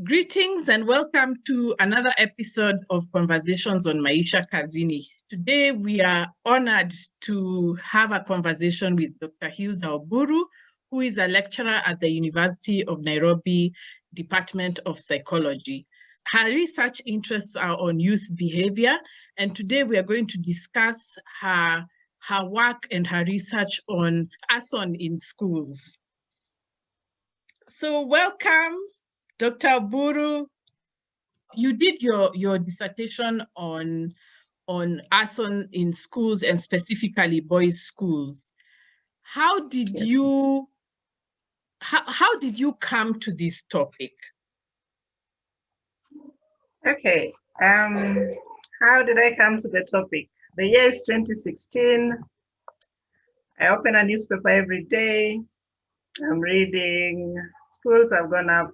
Greetings and welcome to another episode of Conversations on Maisha Kazini. Today we are honored to have a conversation with Dr. Hilda Oburu, who is a lecturer at the University of Nairobi Department of Psychology. Her research interests are on youth behavior, and today we are going to discuss her work and her research on arson in schools. So welcome, Dr. Oburu. You did your dissertation on arson in schools and specifically boys' schools. How did you come to this topic? Okay. How did I come to the topic? The year is 2016. I open a newspaper every day. I'm reading schools have gone up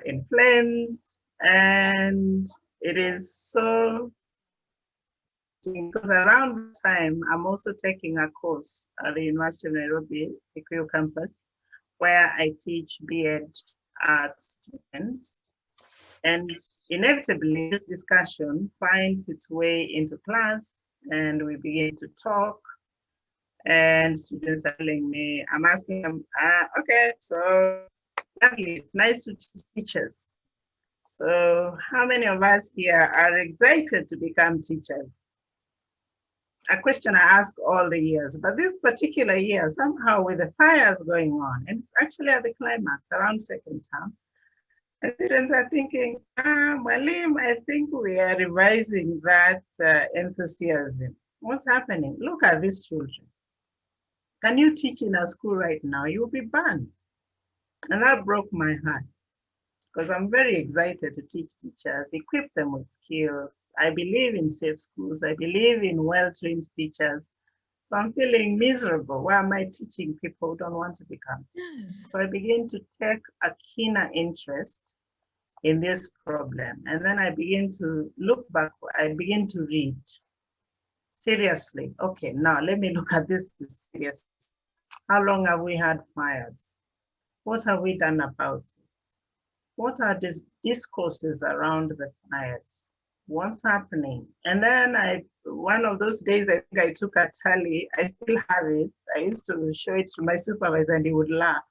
in flames, and it is so, because around the time I'm also taking a course at the University of Nairobi, Kikuyu campus, where I teach B.Ed art students. And inevitably, this discussion finds its way into class, and we begin to talk. And students are telling me, I'm asking them, okay, so lovely, it's nice to teach teachers. So how many of us here are excited to become teachers? A question I ask all the years, but this particular year, somehow with the fires going on, and it's actually at the climax around second term, and students are thinking, Malim, I think we are revising that enthusiasm. What's happening? Look at these children. Can you teach in a school right now? You'll be banned. And that broke my heart, because I'm very excited to teach teachers, equip them with skills. I believe in safe schools. I believe in well-trained teachers. So I'm feeling miserable. Why am I teaching people who don't want to become teachers? So I begin to take a keener interest in this problem. And then I begin to look back, I begin to read seriously. Okay, now let me look at this seriously. How long have we had fires? What have we done about it? What are these discourses around the fires? What's happening? And then one of those days, I think I took a tally. I still have it. I used to show it to my supervisor and he would laugh.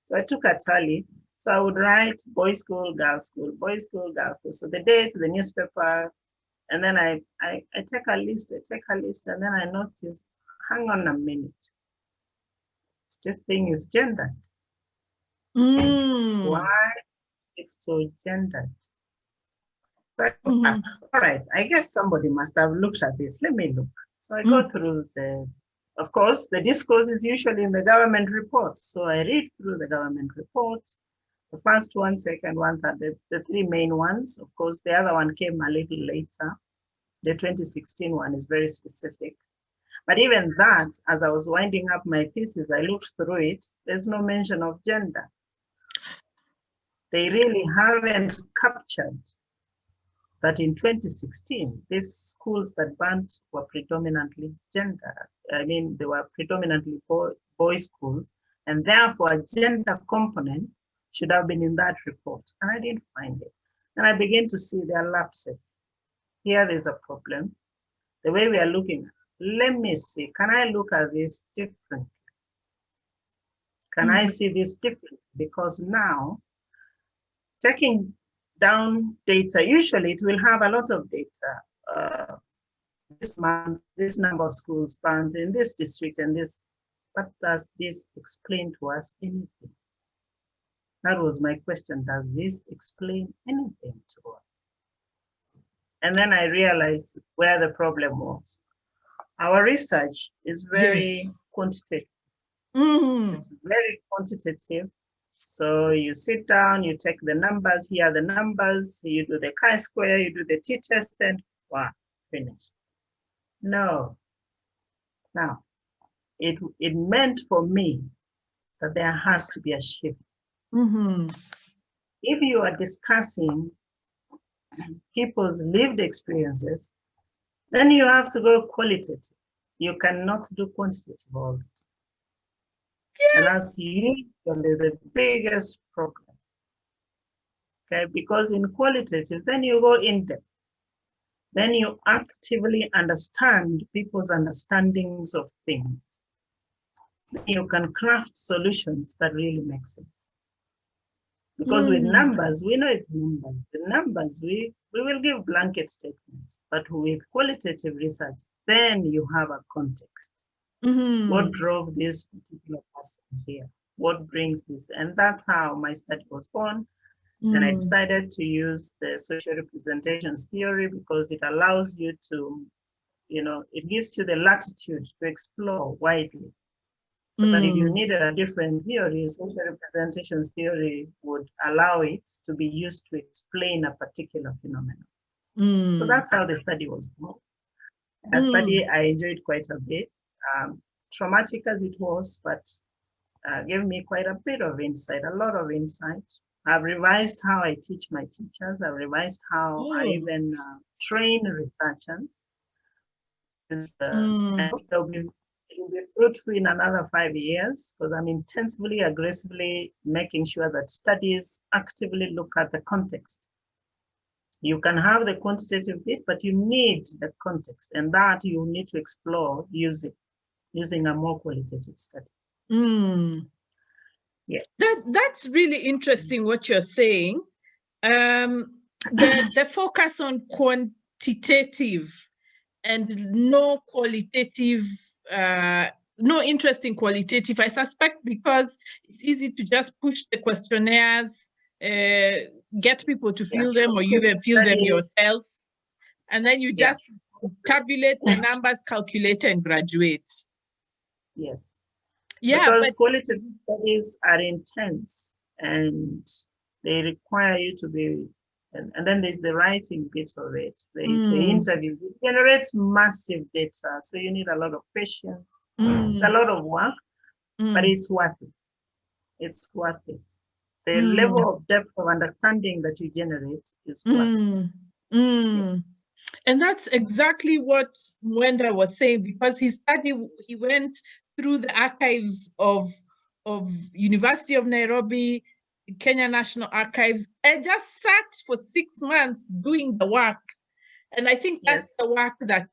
So I took a tally. So I would write boys' school, girls' school, boys' school, girls' school. So the date, the newspaper, and then I take a list, and then I notice, hang on a minute. This thing is gendered. Why it's so gendered? So all right, I guess somebody must have looked at this. Let me look. So I go through of course, the discourse is usually in the government reports. So I read through the government reports. The first one, second one, third, the three main ones. Of course, the other one came a little later. The 2016 one is very specific. But even that, as I was winding up my thesis, I looked through it, there's no mention of gender. They really haven't captured that in 2016, these schools that burned were predominantly gender. I mean, they were predominantly boys' schools, and therefore a gender component should have been in that report, and I didn't find it. And I began to see their lapses. Here is a problem. The way we are looking, let me see, can I look at this differently? Can I see this differently? Because now, taking down data, usually it will have a lot of data. This month, this number of schools banned in this district and this, but does this explain to us anything? That was my question. Does this explain anything to us? And then I realized where the problem was. Our research is very quantitative. It's very quantitative. So you sit down, you take the numbers, here are the numbers, you do the chi-square, you do the t-test, and wow, finished. No. Now, it meant for me that there has to be a shift. If you are discussing people's lived experiences, then you have to go qualitative. You cannot do quantitative all the time. And that's usually the biggest problem. Okay, because in qualitative, then you go in depth. Then you actively understand people's understandings of things. Then you can craft solutions that really make sense. Because with numbers, we know it's numbers. With numbers, we will give blanket statements. But with qualitative research, then you have a context. What drove this particular person here? What brings this? And that's how my study was born. And I decided to use the social representations theory because it allows you to, it gives you the latitude to explore widely. So that if you needed a different theory, social representations theory would allow it to be used to explain a particular phenomenon. So that's how the study was born. A study I enjoyed quite a bit, traumatic as it was, but gave me quite a bit of insight, a lot of insight. I've revised how I teach my teachers. I've revised how I even train researchers. And I hope it will be fruitful in another 5 years because I'm intensively, aggressively making sure that studies actively look at the context. You can have the quantitative bit, but you need the context, and that you need to explore using a more qualitative study. Yeah. That's really interesting what you're saying. The focus on quantitative and no qualitative, no interest in qualitative, I suspect because it's easy to just push the questionnaires, get people to fill them, or you even fill them yourself. And then you just tabulate the numbers, calculate, and graduate. Yes. Yeah, because qualitative studies are intense and they require you to be, and then there's the writing bit of it. There's the interview. It generates massive data, so you need a lot of patience. It's a lot of work, but it's worth it. It's worth it. The level of depth of understanding that you generate is worth it. Yes. And that's exactly what Mwenda was saying, because he went through the archives of University of Nairobi, Kenya National Archives, and just sat for 6 months doing the work. And I think that's the work that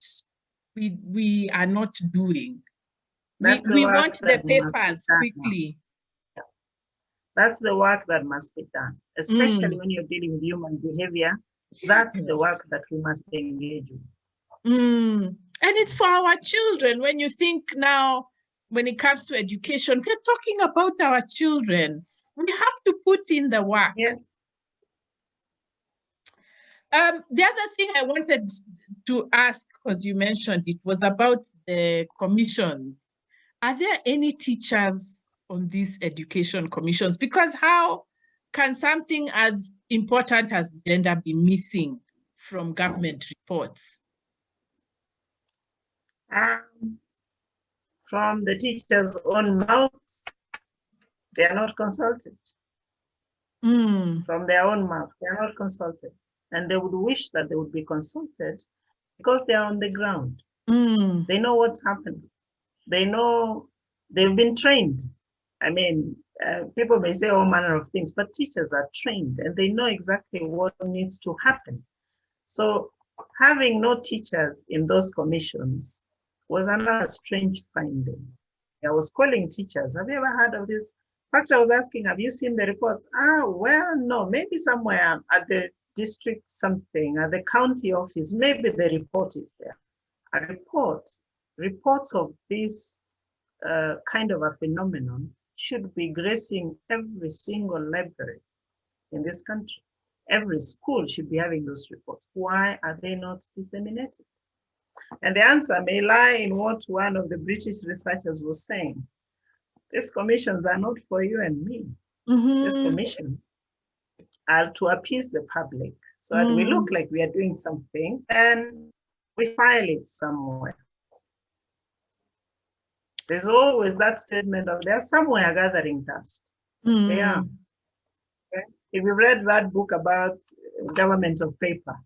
we are not doing. We want the papers quickly. Yeah. That's the work that must be done, especially when you're dealing with human behavior. That's the work that we must engage with. And it's for our children. When you think now, when it comes to education, we're talking about our children. We have to put in the work. Yes. The other thing I wanted to ask, because you mentioned it, was about the commissions. Are there any teachers on these education commissions? Because how can something as important as gender be missing from government reports? From the teachers' own mouths, they are not consulted. From their own mouth, they are not consulted. And they would wish that they would be consulted because they are on the ground. They know what's happening. They know they've been trained. I mean, people may say all manner of things, but teachers are trained and they know exactly what needs to happen. So having no teachers in those commissions was another strange finding. I was calling teachers. Have you ever heard of this? In fact, I was asking, have you seen the reports? Well, no, maybe somewhere at the district something, at the county office, maybe the report is there. Reports of this kind of a phenomenon should be gracing every single library in this country. Every school should be having those reports. Why are they not disseminated? And the answer may lie in what one of the British researchers was saying. These commissions are not for you and me. These commissions are to appease the public so that we look like we are doing something and we file it somewhere. There's always that statement of they're somewhere gathering dust. They are. Okay? If you read that book about government of paper,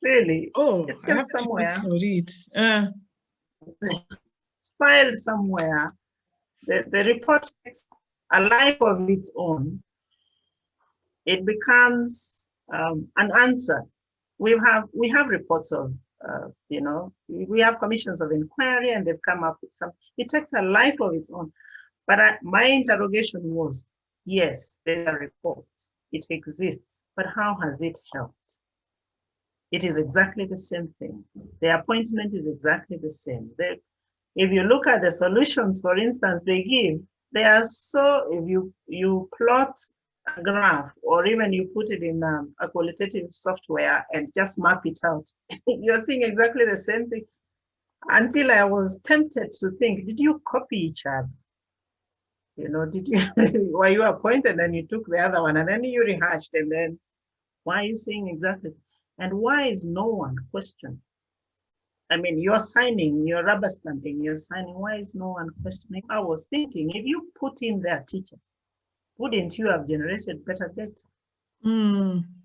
really, it's just somewhere. It's filed somewhere. The report takes a life of its own. It becomes an answer. We have reports of, we have commissions of inquiry, and they've come up with some. It takes a life of its own. But my interrogation was, yes, there's a report. It exists, but how has it helped? It is exactly the same thing. The appointment is exactly the same. If you look at the solutions, for instance, they give, they are so, if you plot a graph, or even you put it in a qualitative software and just map it out, you're seeing exactly the same thing. Until I was tempted to think, did you copy each other? Did you, were you appointed and you took the other one and then you rehashed, and then why are you saying exactly? And why is no one questioning? I mean, you're signing, you're rubber stamping, you're signing. Why is no one questioning? I was thinking, if you put in their teachers, wouldn't you have generated better data?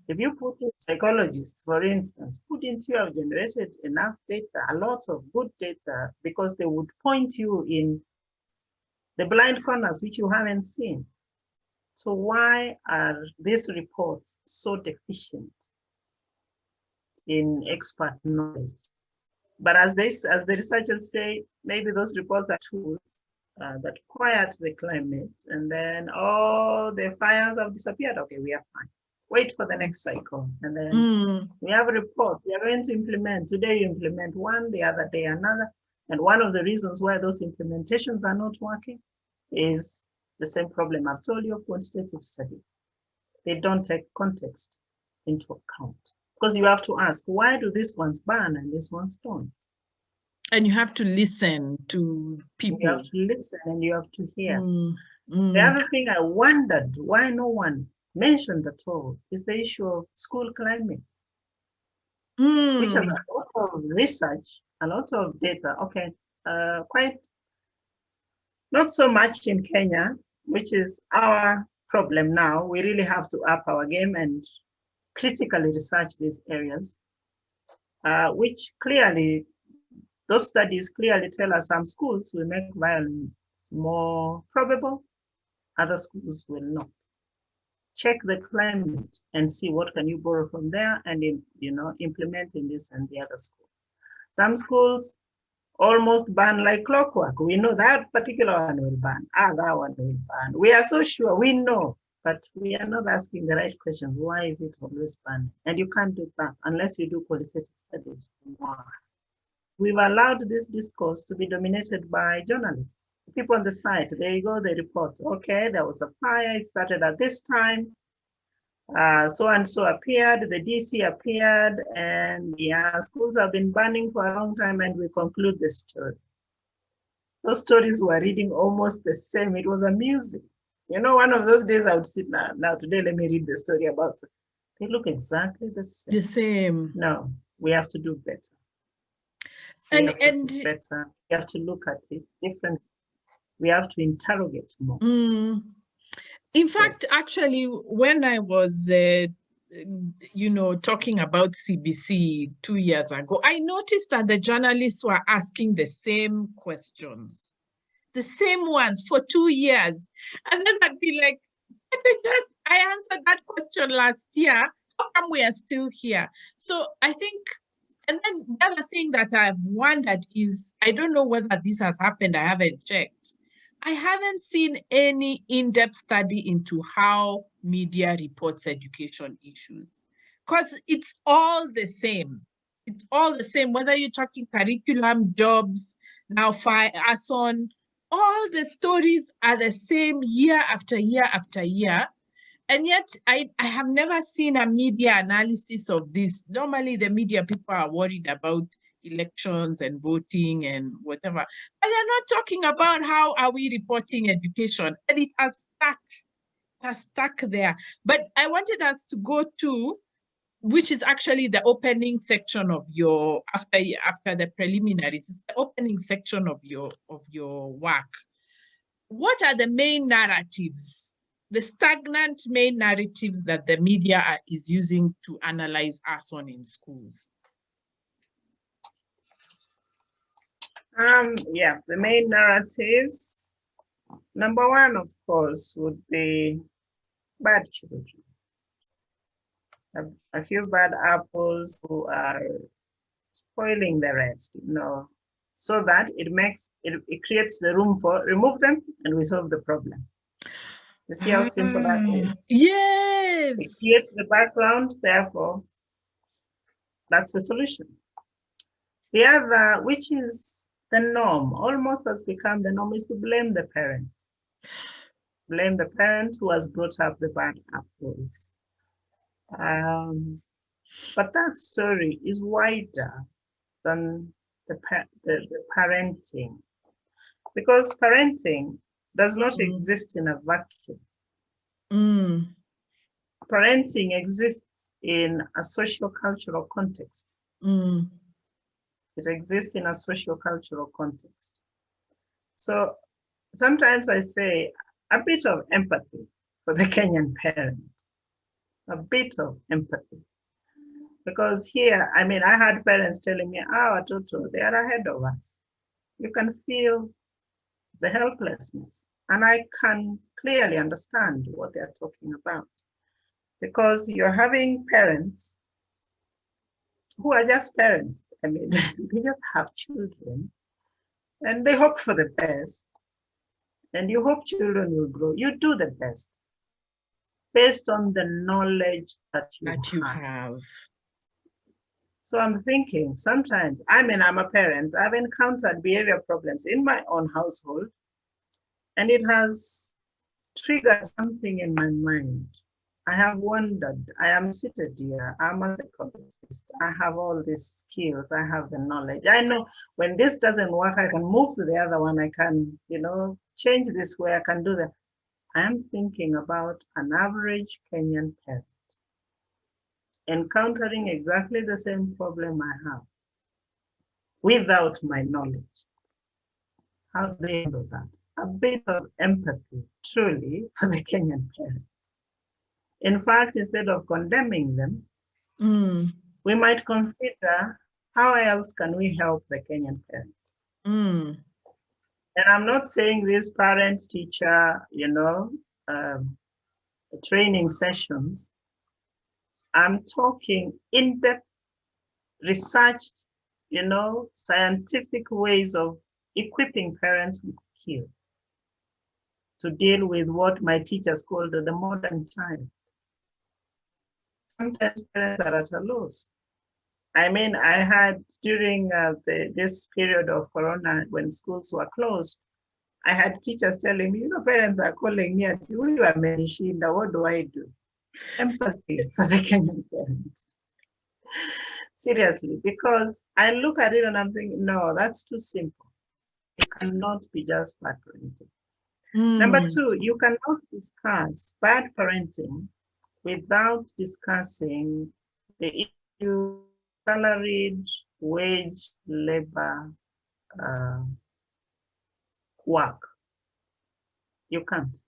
If you put in psychologists, for instance, wouldn't you have generated enough data, a lot of good data, because they would point you in the blind corners which you haven't seen? So why are these reports so deficient in expert knowledge? But as the researchers say, maybe those reports are tools that quiet the climate, and then all the fires have disappeared. Okay, we are fine. Wait for the next cycle, and then we have a report. We are going to implement. Today you implement one, the other day another. And one of the reasons why those implementations are not working is the same problem I've told you of quantitative studies. They don't take context into account. Because you have to ask, why do these ones burn and these ones don't? And you have to listen to people. You have to listen and you have to hear. The other thing I wondered why no one mentioned at all is the issue of school climates, which has a lot of research, a lot of data. Okay, quite not so much in Kenya, which is our problem now. We really have to up our game and critically research these areas, which clearly, those studies clearly tell us some schools will make violence more probable, other schools will not. Check the climate and see what can you borrow from there and implement in this and the other school. Some schools almost burn like clockwork. We know that particular one will burn, that one will burn. We are so sure, we know, but we are not asking the right questions. Why is it always burning? And you can't do that unless you do qualitative studies. Why? We've allowed this discourse to be dominated by journalists. People on the site, there you go, they report, okay, there was a fire, it started at this time, so-and-so appeared, the DC appeared, and yeah, schools have been burning for a long time, and we conclude the story. Those stories were reading almost the same. It was amusing. One of those days I would sit now today, let me read the story about, they look exactly the same. The same. No, we have to do better. We have to look at it differently. We have to interrogate more. In fact, actually, when I was, talking about CBC 2 years ago, I noticed that the journalists were asking the same questions, the same ones for 2 years. And then I'd be like, I answered that question last year. How come we are still here? So I think, and then the other thing that I've wondered is, I don't know whether this has happened, I haven't checked. I haven't seen any in-depth study into how media reports education issues, because it's all the same. It's all the same, whether you're talking curriculum, jobs, now arson, all the stories are the same year after year after year. And yet, I have never seen a media analysis of this. Normally, the media people are worried about elections and voting and whatever. But they're not talking about how are we reporting education. And it has stuck. It has stuck there. But I wanted us to go to, which is actually the opening section of your, after the preliminaries, it's the opening section of your work. What are the main narratives, the stagnant main narratives that the media is using to analyze arson in schools? The main narratives. Number one, of course, would be bad children. a few bad apples who are spoiling the rest, so that it creates the room for remove them and we solve the problem. You see how simple that is? Yes. It creates the background, therefore, that's the solution. The other, which is the norm, almost has become the norm, is to blame the parent. Blame the parent who has brought up the bad apples. But that story is wider than the parenting, because parenting does not exist in a vacuum. Parenting exists in a socio-cultural context. It exists in a socio-cultural context. So sometimes I say a bit of empathy for the Kenyan parent, a bit of empathy. Because here, I had parents telling me, Watoto, they are ahead of us. You can feel the helplessness. And I can clearly understand what they're talking about. Because you're having parents who are just parents. They just have children and they hope for the best. And you hope children will grow. You do the best based on the knowledge that you have. So I'm thinking sometimes, I'm a parent, I've encountered behavior problems in my own household, and it has triggered something in my mind. I have wondered, I am seated here, I'm a psychologist, I have all these skills, I have the knowledge. I know when this doesn't work, I can move to the other one, I can, change this way, I can do that. I am thinking about an average Kenyan parent encountering exactly the same problem I have without my knowledge. How do they handle that? A bit of empathy, truly, for the Kenyan parents. In fact, instead of condemning them, we might consider how else can we help the Kenyan parent? And I'm not saying this parent teacher, training sessions. I'm talking in-depth, researched, scientific ways of equipping parents with skills to deal with what my teachers called the modern child. Sometimes parents are at a loss. I had during this period of Corona, when schools were closed, I had teachers telling me, parents are calling me at you, you are Menishinda, what do I do? Empathy for the Kenyan parents. Seriously, because I look at it and I'm thinking, no, that's too simple. It cannot be just bad parenting. Number two, you cannot discuss bad parenting without discussing the issue salaried wage labor work. You can't.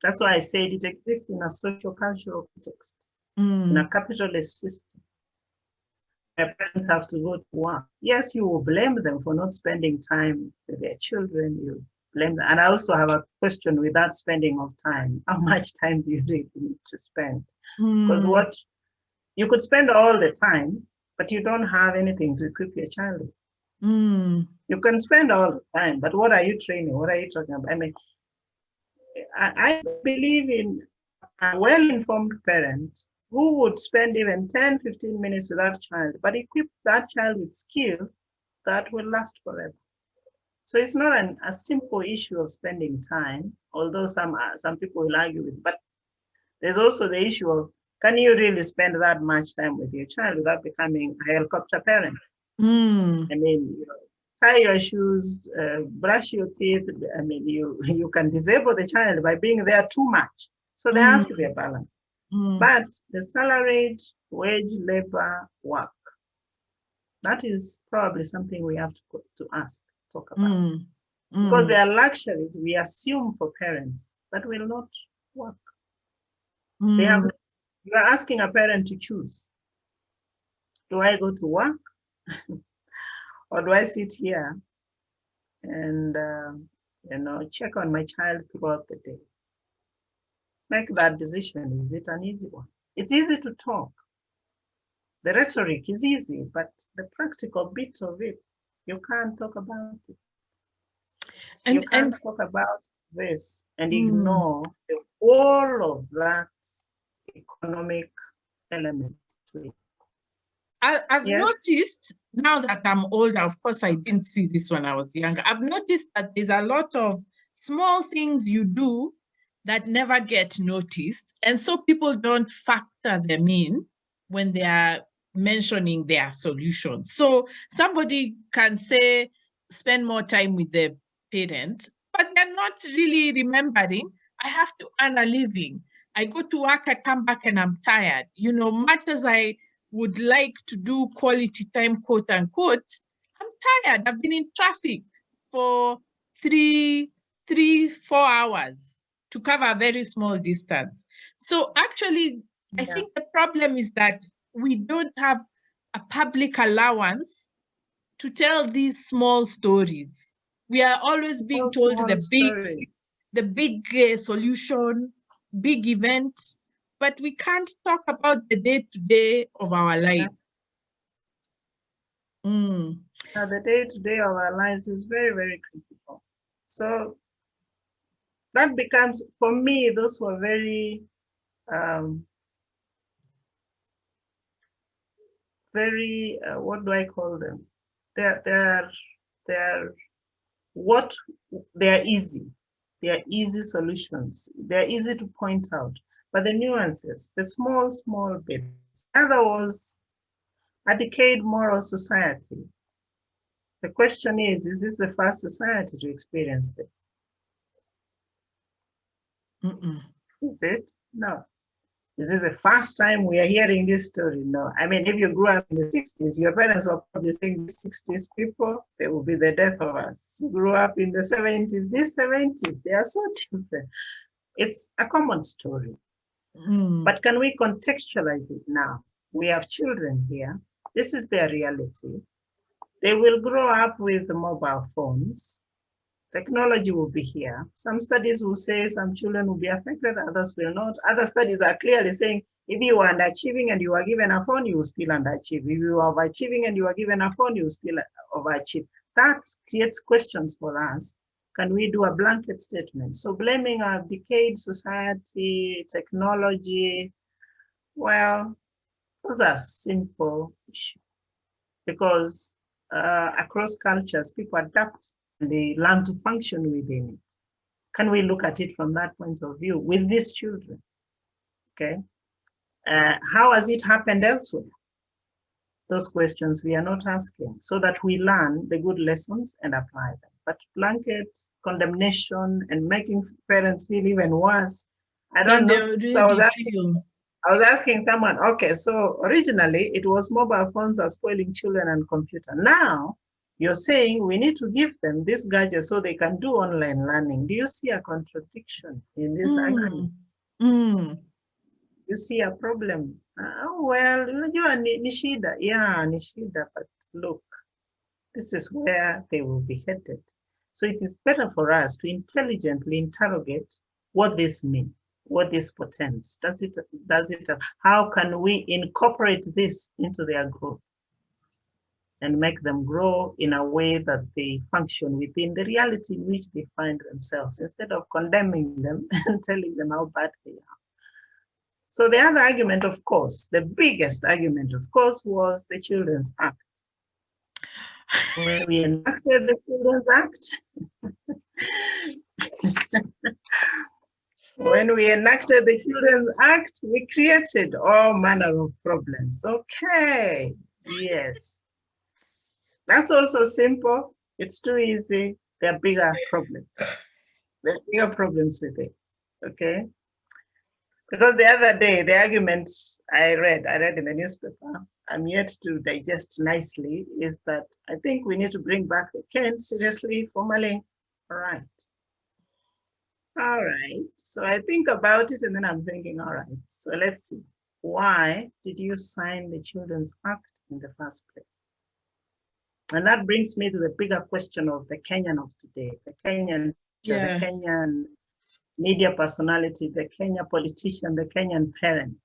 That's why I said it exists in a social cultural context, in a capitalist system. Where parents have to go to work. Yes, you will blame them for not spending time with their children. You blame them. And I also have a question with that spending of time. How much time do you really need to spend? Because what you could spend all the time, but you don't have anything to equip your child with. You can spend all the time, but what are you training? What are you talking about? I believe in a well-informed parent who would spend even 10, 15 minutes with that child, but equip that child with skills that will last forever. So it's not a simple issue of spending time, although some people will argue with it, but there's also the issue of, can you really spend that much time with your child without becoming a helicopter parent? Tie your shoes, brush your teeth. You can disable the child by being there too much. So there has to be a balance. But the salaried wage labor work, that is probably something we have to talk about. Because there are luxuries we assume for parents that will not work. You are asking a parent to choose. Do I go to work? Or do I sit here and check on my child throughout the day? Make that decision. Is it an easy one? It's easy to talk. The rhetoric is easy, but the practical bit of it, you can't talk about it. You can't talk about this and ignore the whole of that economic element to it. I've noticed now that I'm older, of course, I didn't see this when I was younger. I've noticed that there's a lot of small things you do that never get noticed. And so people don't factor them in when they are mentioning their solutions. So somebody can say, spend more time with the parent, but they're not really remembering, I have to earn a living. I go to work, I come back and I'm tired. You know, much as I would like to do quality time, quote unquote, I'm tired. I've been in traffic for 4 hours to cover a very small distance. So actually, I think the problem is that we don't have a public allowance to tell these small stories. We are always being told the big solution, big event, but we can't talk about the day-to-day of our lives. Now, the day-to-day of our lives is very, very critical. So that becomes, for me, those were very, what do I call them? They're easy. They're easy solutions. They're easy to point out. But the nuances, the small, small bits. Other was a decayed moral society. The question is this the first society to experience this? Is it? No. Is it the first time we are hearing this story? No. I mean, if you grew up in the 60s, your parents were probably saying the 60s people, they will be the death of us. You grew up in the 70s, these 70s, they are so different. It's a common story. But can we contextualize it now? We have children here. This is their reality. They will grow up with mobile phones. Technology will be here. Some studies will say some children will be affected, others will not. Other studies are clearly saying if you are underachieving and you are given a phone, you will still underachieve. If you are overachieving and you are given a phone, you will still overachieve. That creates questions for us. Can we do a blanket statement? So blaming a decayed society, technology, well, those are simple issues because across cultures, people adapt and they learn to function within it. Can we look at it from that point of view with these children? Okay. How has it happened elsewhere? Those questions we are not asking so that we learn the good lessons and apply them. But blanket condemnation and making parents feel even worse, I don't know. So I was asking someone, okay, so originally it was mobile phones are spoiling children and computer. Now you're saying we need to give them this gadget so they can do online learning. Do you see a contradiction in this argument? You see a problem? Well, you are Nishida. Yeah, Nishida, but look, this is where they will be headed. So it is better for us to intelligently interrogate what this means, what this portends. Does it, how can we incorporate this into their growth and make them grow in a way that they function within the reality in which they find themselves instead of condemning them and telling them how bad they are. So the other argument, of course, the biggest argument, of course, was the Children's Act. When we enacted the Children's Act, when we enacted the Children's Act, we created all manner of problems. Okay, yes. That's also simple. It's too easy. There are bigger problems. There are bigger problems with it, okay? Because the other day, the argument I read in the newspaper, I'm yet to digest nicely, is that I think we need to bring back the Ken seriously, formally. All right. All right. So I think about it and then I'm thinking, all right, so let's see. Why did you sign the Children's Act in the first place? And that brings me to the bigger question of the Kenyan of today, the Kenyan, the Kenyan media personality, the Kenyan politician, the Kenyan parent.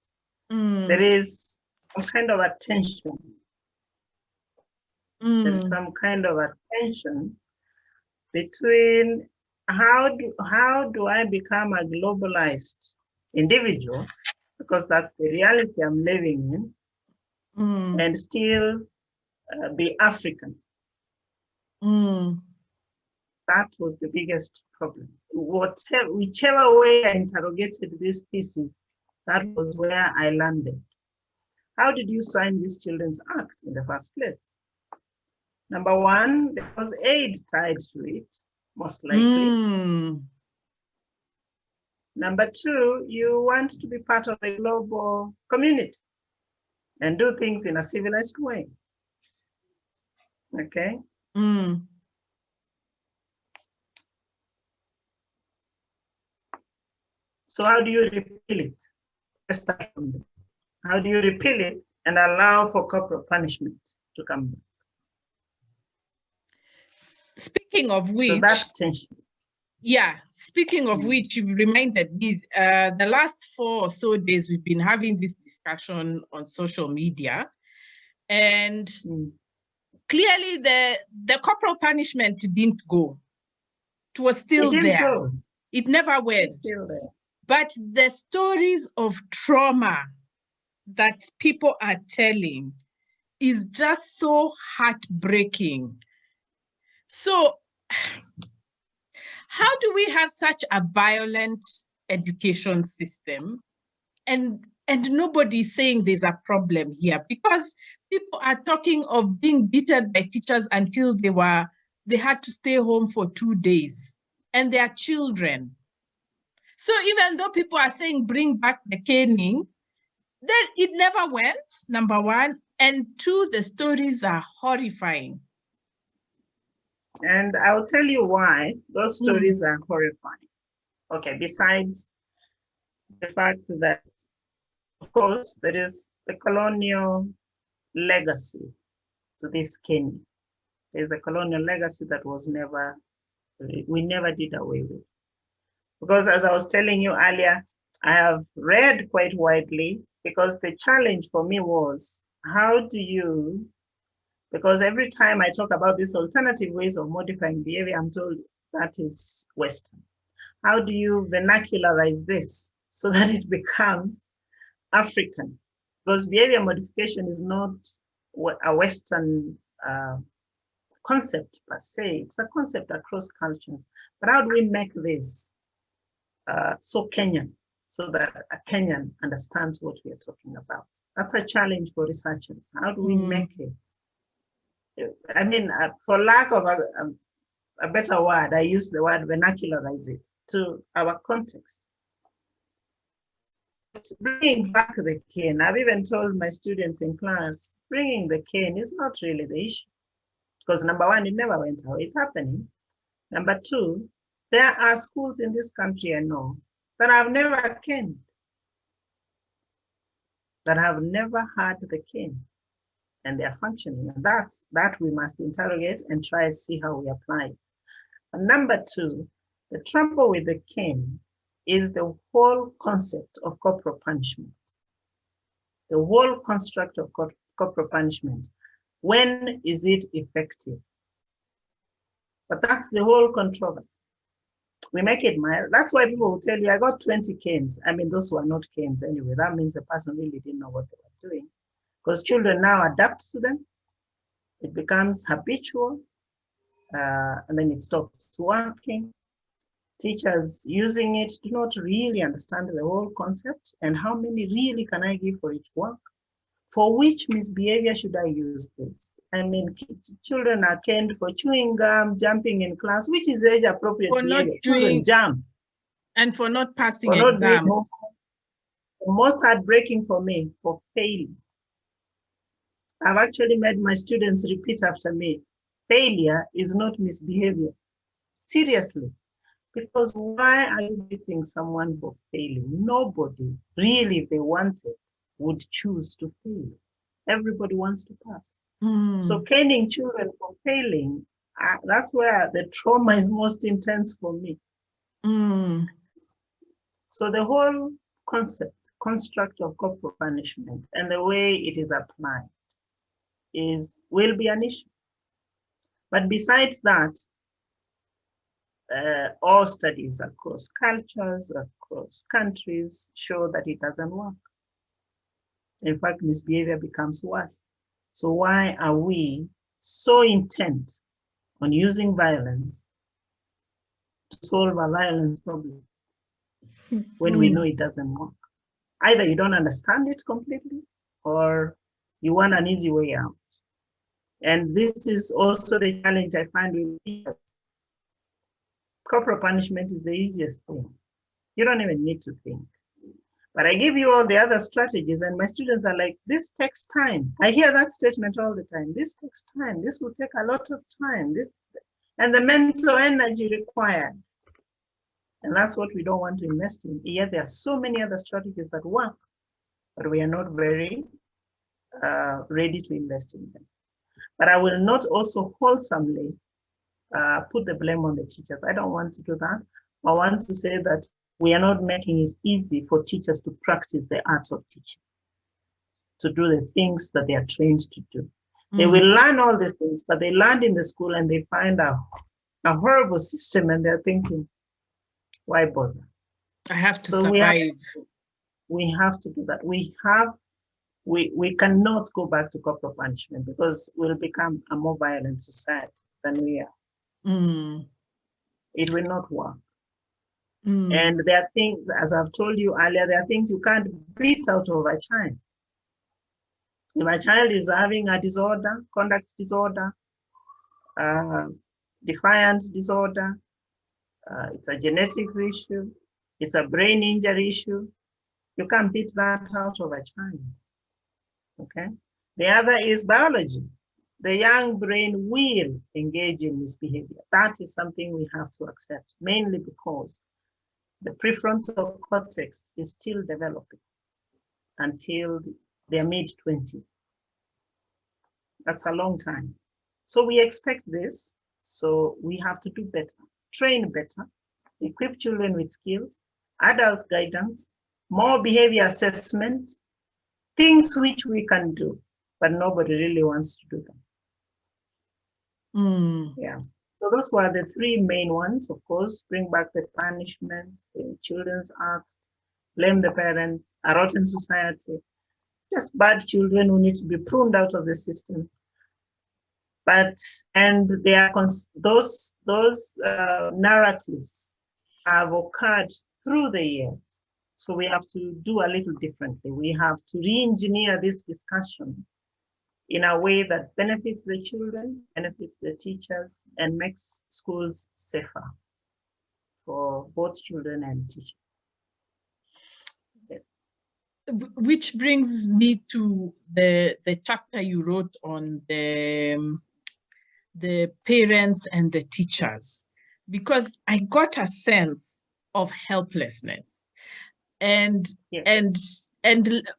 There is some kind of attention. There's some kind of attention between how do I become a globalized individual, because that's the reality I'm living in, and still be African. That was the biggest problem. Whichever way I interrogated this thesis, that was where I landed. How did you sign this Children's Act in the first place? Number one, there was aid tied to it, most likely. Number two, you want to be part of a global community and do things in a civilized way. Okay? So how do you repeal it? Let's start from there. How do you repeal it and allow for corporal punishment to come back? Speaking of which, so that tension. Yeah, speaking of which, you've reminded me, the last 4 or so days we've been having this discussion on social media, and clearly the corporal punishment didn't go. It was still there. Go. It never went. It's still there. But the stories of trauma that people are telling is just so heartbreaking. So how do we have such a violent education system and nobody's saying there's a problem here? Because people are talking of being beaten by teachers until they had to stay home for 2 days, and they are children. So even though people are saying bring back the caning, then it never went, number one. And two, the stories are horrifying. And I'll tell you why those stories are horrifying. Okay, besides the fact that, of course, there is the colonial legacy to this caning. There's the colonial legacy that we never did away with. Because as I was telling you earlier, I have read quite widely, because the challenge for me was, how do you, because every time I talk about these alternative ways of modifying behavior, I'm told that is Western. How do you vernacularize this so that it becomes African? Because behavior modification is not a Western concept per se, it's a concept across cultures. But how do we make this so Kenyan, so that a Kenyan understands what we are talking about? That's a challenge for researchers. How do we make it? I mean, for lack of a better word, I use the word vernacularize it to our context. Bringing back the cane, I've even told my students in class, bringing the cane is not really the issue. Because number one, it never went away, it's happening. Number two, there are schools in this country I know that have never caned, that have never had the cane, and they're functioning. And that we must interrogate and try to see how we apply it. And number two, the trouble with the cane is the whole concept of corporal punishment. The whole construct of corporal punishment. When is it effective? But that's the whole controversy. We make it mild. That's why people will tell you, I got 20 canes. I mean, those were not canes anyway. That means the person really didn't know what they were doing. Because children now adapt to them. It becomes habitual, and then it stops working. Teachers using it do not really understand the whole concept, and how many really can I give for each work? For which misbehavior should I use this? I mean, children are caned for chewing gum, jumping in class, which is age appropriate For behavior. not doing, jump. And for not passing exams. The most heartbreaking for me, for failing. I've actually made my students repeat after me, failure is not misbehavior. Seriously. Because why are you beating someone for failing? Nobody, really, if they wanted, would choose to fail. Everybody wants to pass. So caning children for failing, that's where the trauma is most intense for me. So the whole concept construct of corporal punishment and the way it is applied will be an issue. But besides that, all studies across cultures, across countries show that it doesn't work. In fact, misbehavior becomes worse. So why are we so intent on using violence to solve a violence problem when we know it doesn't work? Either you don't understand it completely or you want an easy way out. And this is also the challenge I find with teachers. Corporal punishment is the easiest thing. You don't even need to think. But I give you all the other strategies and my students are like, this takes time. I hear that statement all the time. This takes time. This will take a lot of time. And the mental energy required. And that's what we don't want to invest in. Yet there are so many other strategies that work, but we are not very ready to invest in them. But I will not also wholesomely put the blame on the teachers. I don't want to do that. I want to say that we are not making it easy for teachers to practice the art of teaching, to do the things that they are trained to do. They will learn all these things, but they land in the school and they find a horrible system and they're thinking, why bother? I have to survive. We have to do that. We cannot go back to corporal punishment because we'll become a more violent society than we are. It will not work. And there are things, as I've told you earlier, there are things you can't beat out of a child. If a child is having a disorder, conduct disorder, defiant disorder, it's a genetics issue, it's a brain injury issue, you can't beat that out of a child. Okay. The other is biology. The young brain will engage in misbehavior. That is something we have to accept, mainly because the prefrontal cortex is still developing until their mid-20s. That's a long time. So we expect this. So we have to do better, train better, equip children with skills, adult guidance, more behavior assessment, things which we can do, but nobody really wants to do them. Yeah. So those were the three main ones, of course: bring back the punishment, the Children's Act, blame the parents, a rotten society, just bad children who need to be pruned out of the system. And there are those narratives have occurred through the years. So we have to do a little differently. We have to re-engineer this discussion in a way that benefits the children, benefits the teachers, and makes schools safer for both children and teachers. Yes. Which brings me to the chapter you wrote on the parents and the teachers, because I got a sense of helplessness. And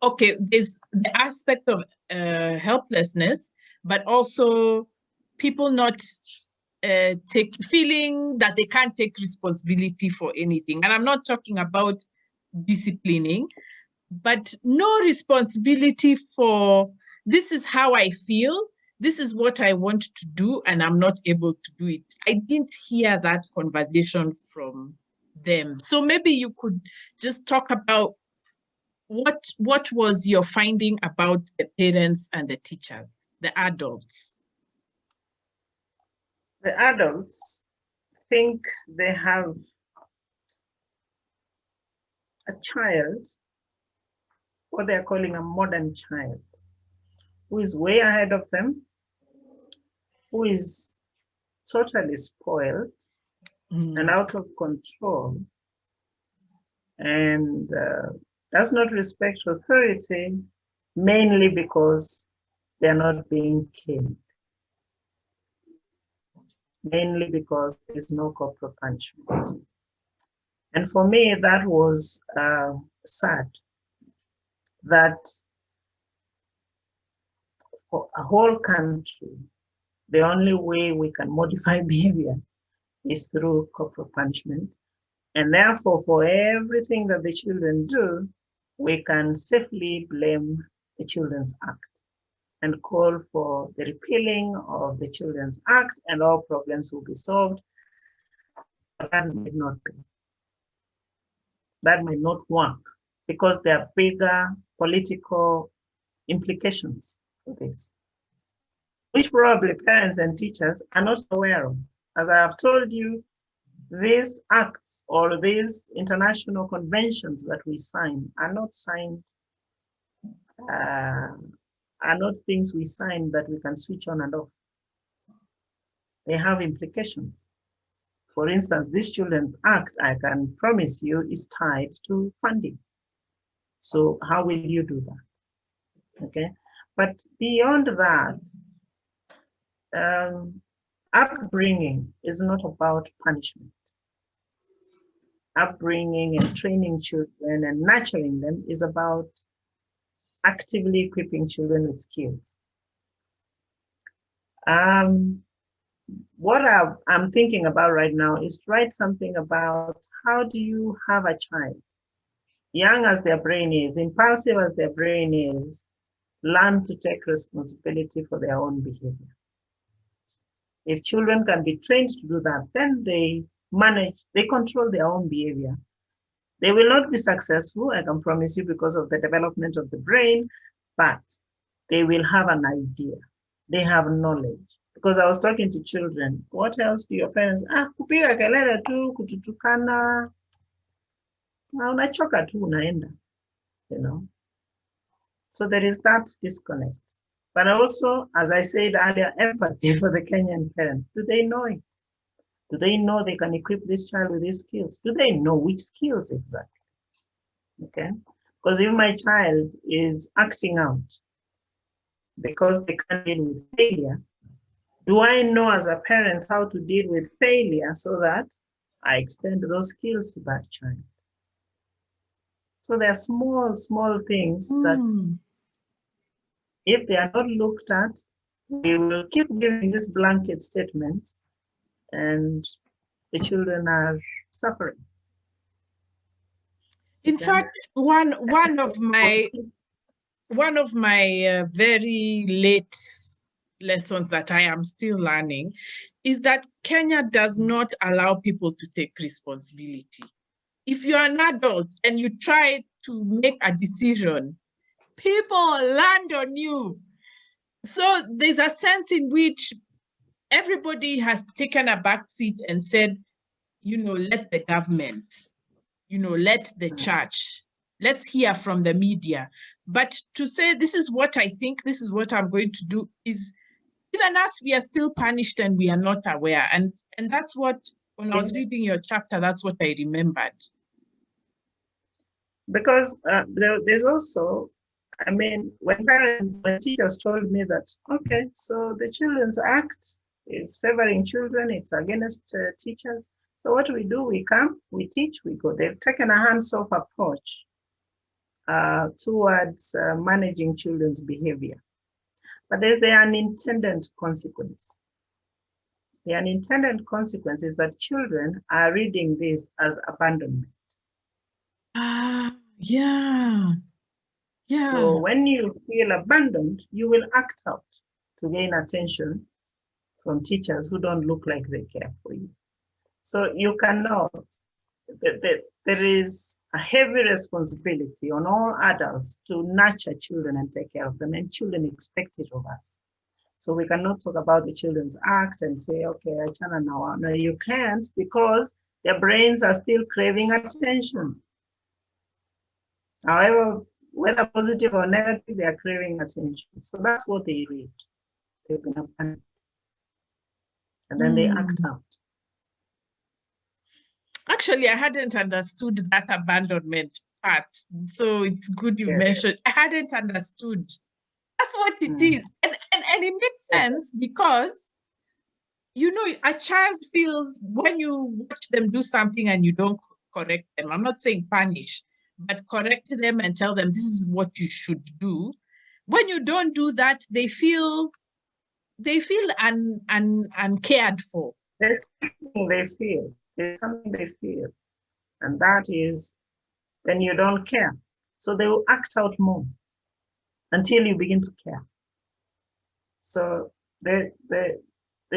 okay, there's the aspect of helplessness, but also people not feeling that they can't take responsibility for anything. And I'm not talking about disciplining, but no responsibility for, this is how I feel, this is what I want to do, and I'm not able to do it. I didn't hear that conversation from them. So maybe you could just talk about what was your finding about the parents and the teachers, the adults? The adults think they have a child, what they're calling a modern child, who is way ahead of them, who is totally spoiled and out of control, and does not respect authority, mainly because they're not being killed, mainly because there's no corporal punishment. And for me, that was sad, that for a whole country, the only way we can modify behavior is through corporal punishment. And therefore, for everything that the children do, we can safely blame the Children's Act and call for the repealing of the Children's Act, and all problems will be solved. But that might not be. That might not work because there are bigger political implications for this, which probably parents and teachers are not aware of. As I have told you, these acts or these international conventions that we sign are not signed, are not things we sign that we can switch on and off. They have implications. For instance, this Children's Act, I can promise you, is tied to funding. So how will you do that? Okay, but beyond that, upbringing is not about punishment. Upbringing and training children and nurturing them is about actively equipping children with skills. What I'm thinking about right now is to write something about how do you have a child, young as their brain is, impulsive as their brain is, learn to take responsibility for their own behavior. If children can be trained to do that, then they control their own behavior. They will not be successful, I can promise you, because of the development of the brain, but they will have an idea. They have knowledge. Because I was talking to children, what else do your parents, kupiga kelele tu, kututukana, na unachoka tu unaenda, you know. So there is that disconnect. But also, as I said earlier, empathy for the Kenyan parents. Do they know it? Do they know they can equip this child with these skills? Do they know which skills exactly? Okay, because if my child is acting out because they can't deal with failure, do I know as a parent how to deal with failure so that I extend those skills to that child? So there are small, small things that if they are not looked at, we will keep giving these blanket statements and the children are suffering. In fact, one of my very late lessons that I am still learning is that Kenya does not allow people to take responsibility. If you're an adult and you try to make a decision, people land on you. So there's a sense in which everybody has taken a back seat and said, you know, let the government, you know, let the church, let's hear from the media. But to say, this is what I think, this is what I'm going to do, is even us, we are still punished and we are not aware. And that's what, when I was reading your chapter, that's what I remembered. Because there's also, I mean, when teachers told me that, okay, so the Children's Act is favoring children, it's against teachers. So what we do, we come, we teach, we go. They've taken a hands-off approach towards managing children's behavior. But there's the unintended consequence. The unintended consequence is that children are reading this as abandonment. Yeah. So when you feel abandoned, you will act out to gain attention from teachers who don't look like they care for you. So you cannot, there is a heavy responsibility on all adults to nurture children and take care of them, and children expect it of us. So we cannot talk about the Children's Act and say, okay, achana now. No, you can't, because their brains are still craving attention. However, whether positive or negative, they are craving attention. So that's what they read. They've been abandoned. And then they act out. Actually, I hadn't understood that abandonment part. So it's good you mentioned. I hadn't understood. That's what it is. And it makes sense because, you know, a child feels when you watch them do something and you don't correct them. I'm not saying punish, but correct them and tell them this is what you should do. When you don't do that, they feel uncared for. There's something they feel. There's something they feel. And that is, then you don't care. So they will act out more until you begin to care. So the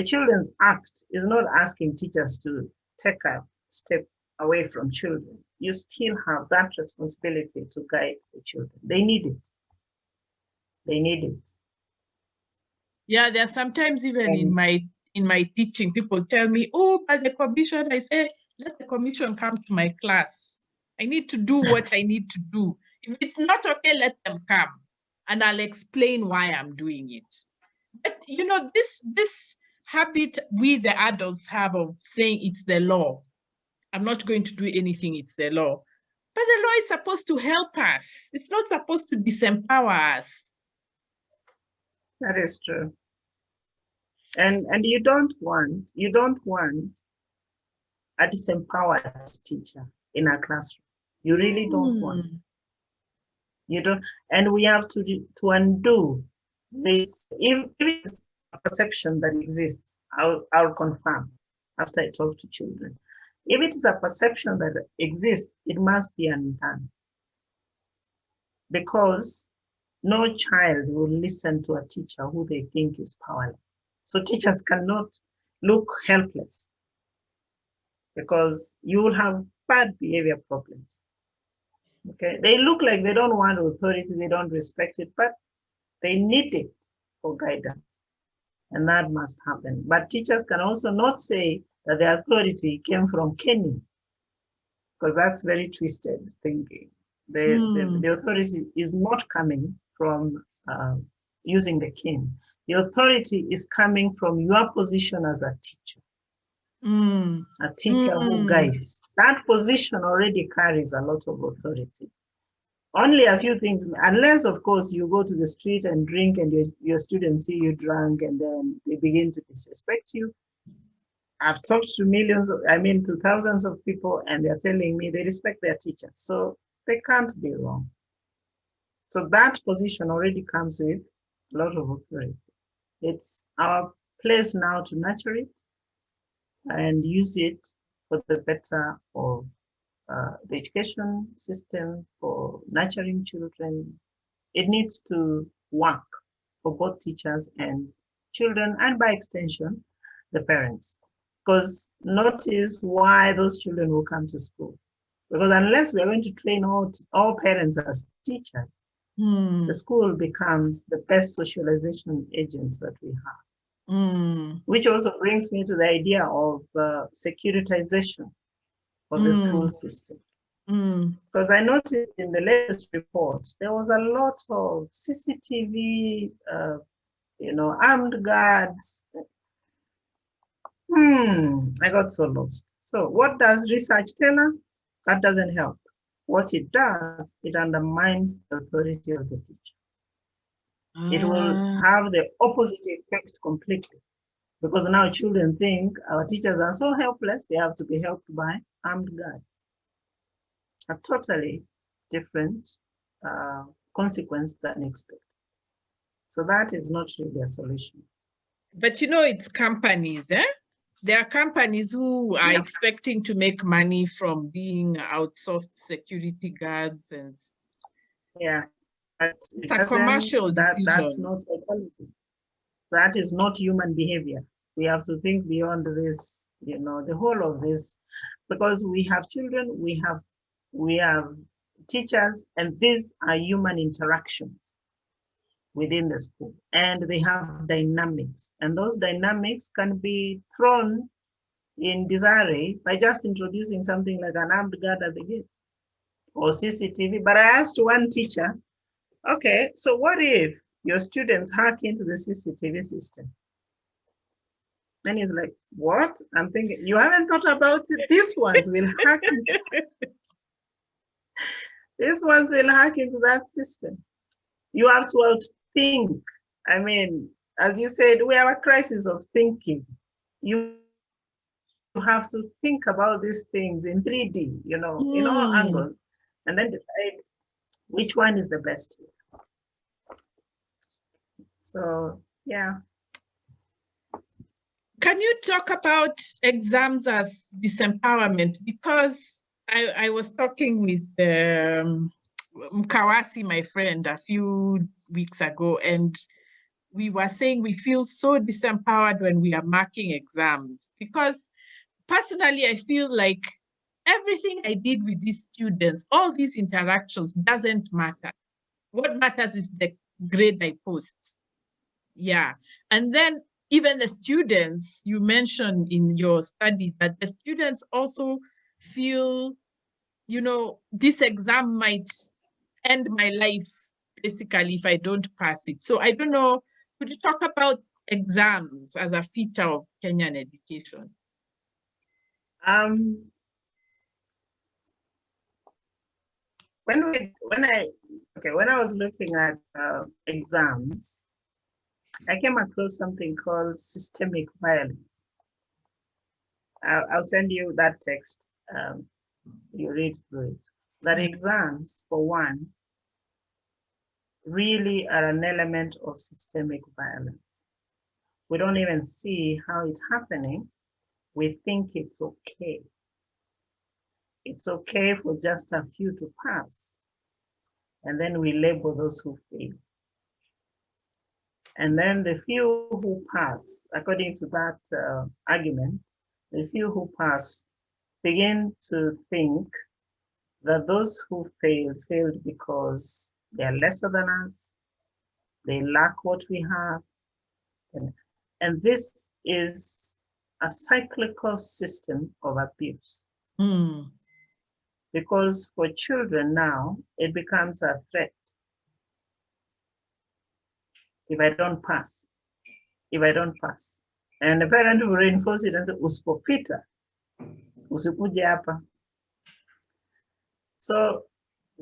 children's act is not asking teachers to take a step away from children. You still have that responsibility to guide the children. They need it. They need it. Yeah, there are sometimes even in my teaching, people tell me, oh, by the commission, I say, let the commission come to my class. I need to do what I need to do. If it's not okay, let them come. And I'll explain why I'm doing it. But you know, this habit we the adults have of saying it's the law. I'm not going to do anything, it's the law. But the law is supposed to help us. It's not supposed to disempower us. That is true. And you don't want a disempowered teacher in a classroom. You really don't want. You don't, and we have to undo this. If it's a perception that exists, I'll confirm after I talk to children. If it is a perception that exists, it must be undone. Because no child will listen to a teacher who they think is powerless. So teachers cannot look helpless because you will have bad behavior problems. Okay, they look like they don't want authority, they don't respect it, but they need it for guidance, and that must happen. But teachers can also not say that the authority came from Kenyan, because that's very twisted thinking. The authority is not coming from using the king. The authority is coming from your position as a teacher. A teacher who guides. That position already carries a lot of authority. Only a few things, unless of course you go to the street and drink and your students see you drunk and then they begin to disrespect you. I've talked to to thousands of people, and they're telling me they respect their teachers. So they can't be wrong. So that position already comes with a lot of authority. It's our place now to nurture it and use it for the better of the education system, for nurturing children. It needs to work for both teachers and children, and by extension, the parents. Because notice why those children will come to school. Because unless we are going to train all parents as teachers, the school becomes the best socialization agents that we have. Which also brings me to the idea of securitization of the school system. Because I noticed in the latest report, there was a lot of CCTV, armed guards. I got so lost. So what does research tell us? That doesn't help. What it does, it undermines the authority of the teacher. It will have the opposite effect completely. Because now children think our teachers are so helpless, they have to be helped by armed guards. A totally different consequence than expected. So that is not really a solution. But you know, it's companies, eh? There are companies who are expecting to make money from being outsourced security guards, and it's a commercial decision. That's not psychology. That is not human behavior. We have to think beyond this, the whole of this, because we have children, we have teachers, and these are human interactions within the school, and they have dynamics, and those dynamics can be thrown in disarray by just introducing something like an armed guard at the gate or CCTV. But I asked one teacher, okay, so what if your students hack into the CCTV system? Then he's like, what? I'm thinking, you haven't thought about it. These ones will hack into these ones will hack into that system. You have to outthink. I mean, as you said, we have a crisis of thinking. You have to think about these things in 3D, in all angles, and then decide which one is the best. So, yeah. Can you talk about exams as disempowerment? Because I was talking with Mkawasi, my friend, a few weeks ago, and we were saying we feel so disempowered when we are marking exams, because personally, I feel like everything I did with these students, all these interactions doesn't matter. What matters is the grade I post. Yeah. And then even the students, you mentioned in your study that the students also feel, this exam might end my life, basically, if I don't pass it. So I don't know, could you talk about exams as a feature of Kenyan education? Um, when I was looking at exams, I came across something called systemic violence. I'll send you that text. You read through it. That exams, for one, really are an element of systemic violence. We don't even see how it's happening. We think it's okay. It's okay for just a few to pass. And then we label those who fail. And then the few who pass, according to that argument, the few who pass begin to think that those who failed because they are lesser than us, they lack what we have. And this is a cyclical system of abuse. Because for children now, it becomes a threat. If I don't pass, and the parent will reinforce it and say, usipopita, usikuje hapa. So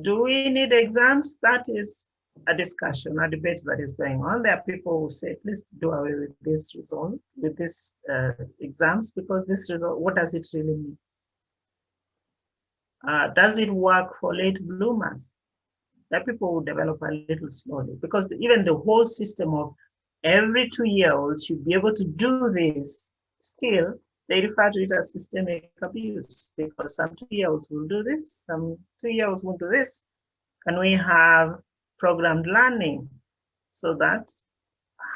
do we need exams? That is a discussion, a debate that is going on. There are people who say, please do away with this result, with this exams, because this result, what does it really mean? Does it work for late bloomers? That people will develop a little slowly, because even the whole system of every 2-year-olds should be able to do this, still they refer to it as systemic abuse, because some 2-year-olds will do this, some 2-year-olds won't do this. Can we have programmed learning so that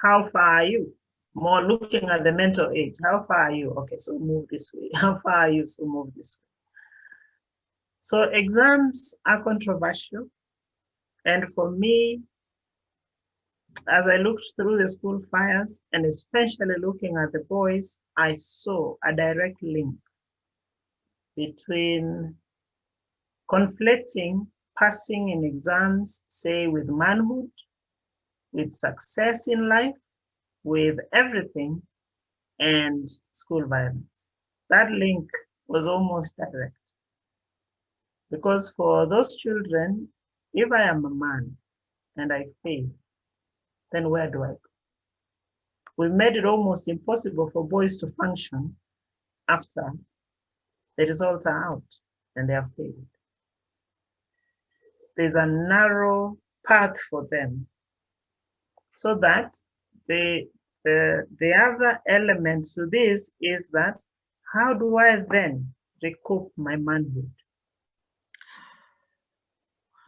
how far are you? More looking at the mental age, how far are you? Okay, so move this way. How far are you? So move this way. So exams are controversial. And for me, as I looked through the school files, and especially looking at the boys, I saw a direct link between conflicting passing in exams, say with manhood, with success in life, with everything, and school violence. That link was almost direct. Because for those children, if I am a man and I fail, then where do I go? We made it almost impossible for boys to function after the results are out and they have failed. There's a narrow path for them, so that the other element to this is that, how do I then recoup my manhood?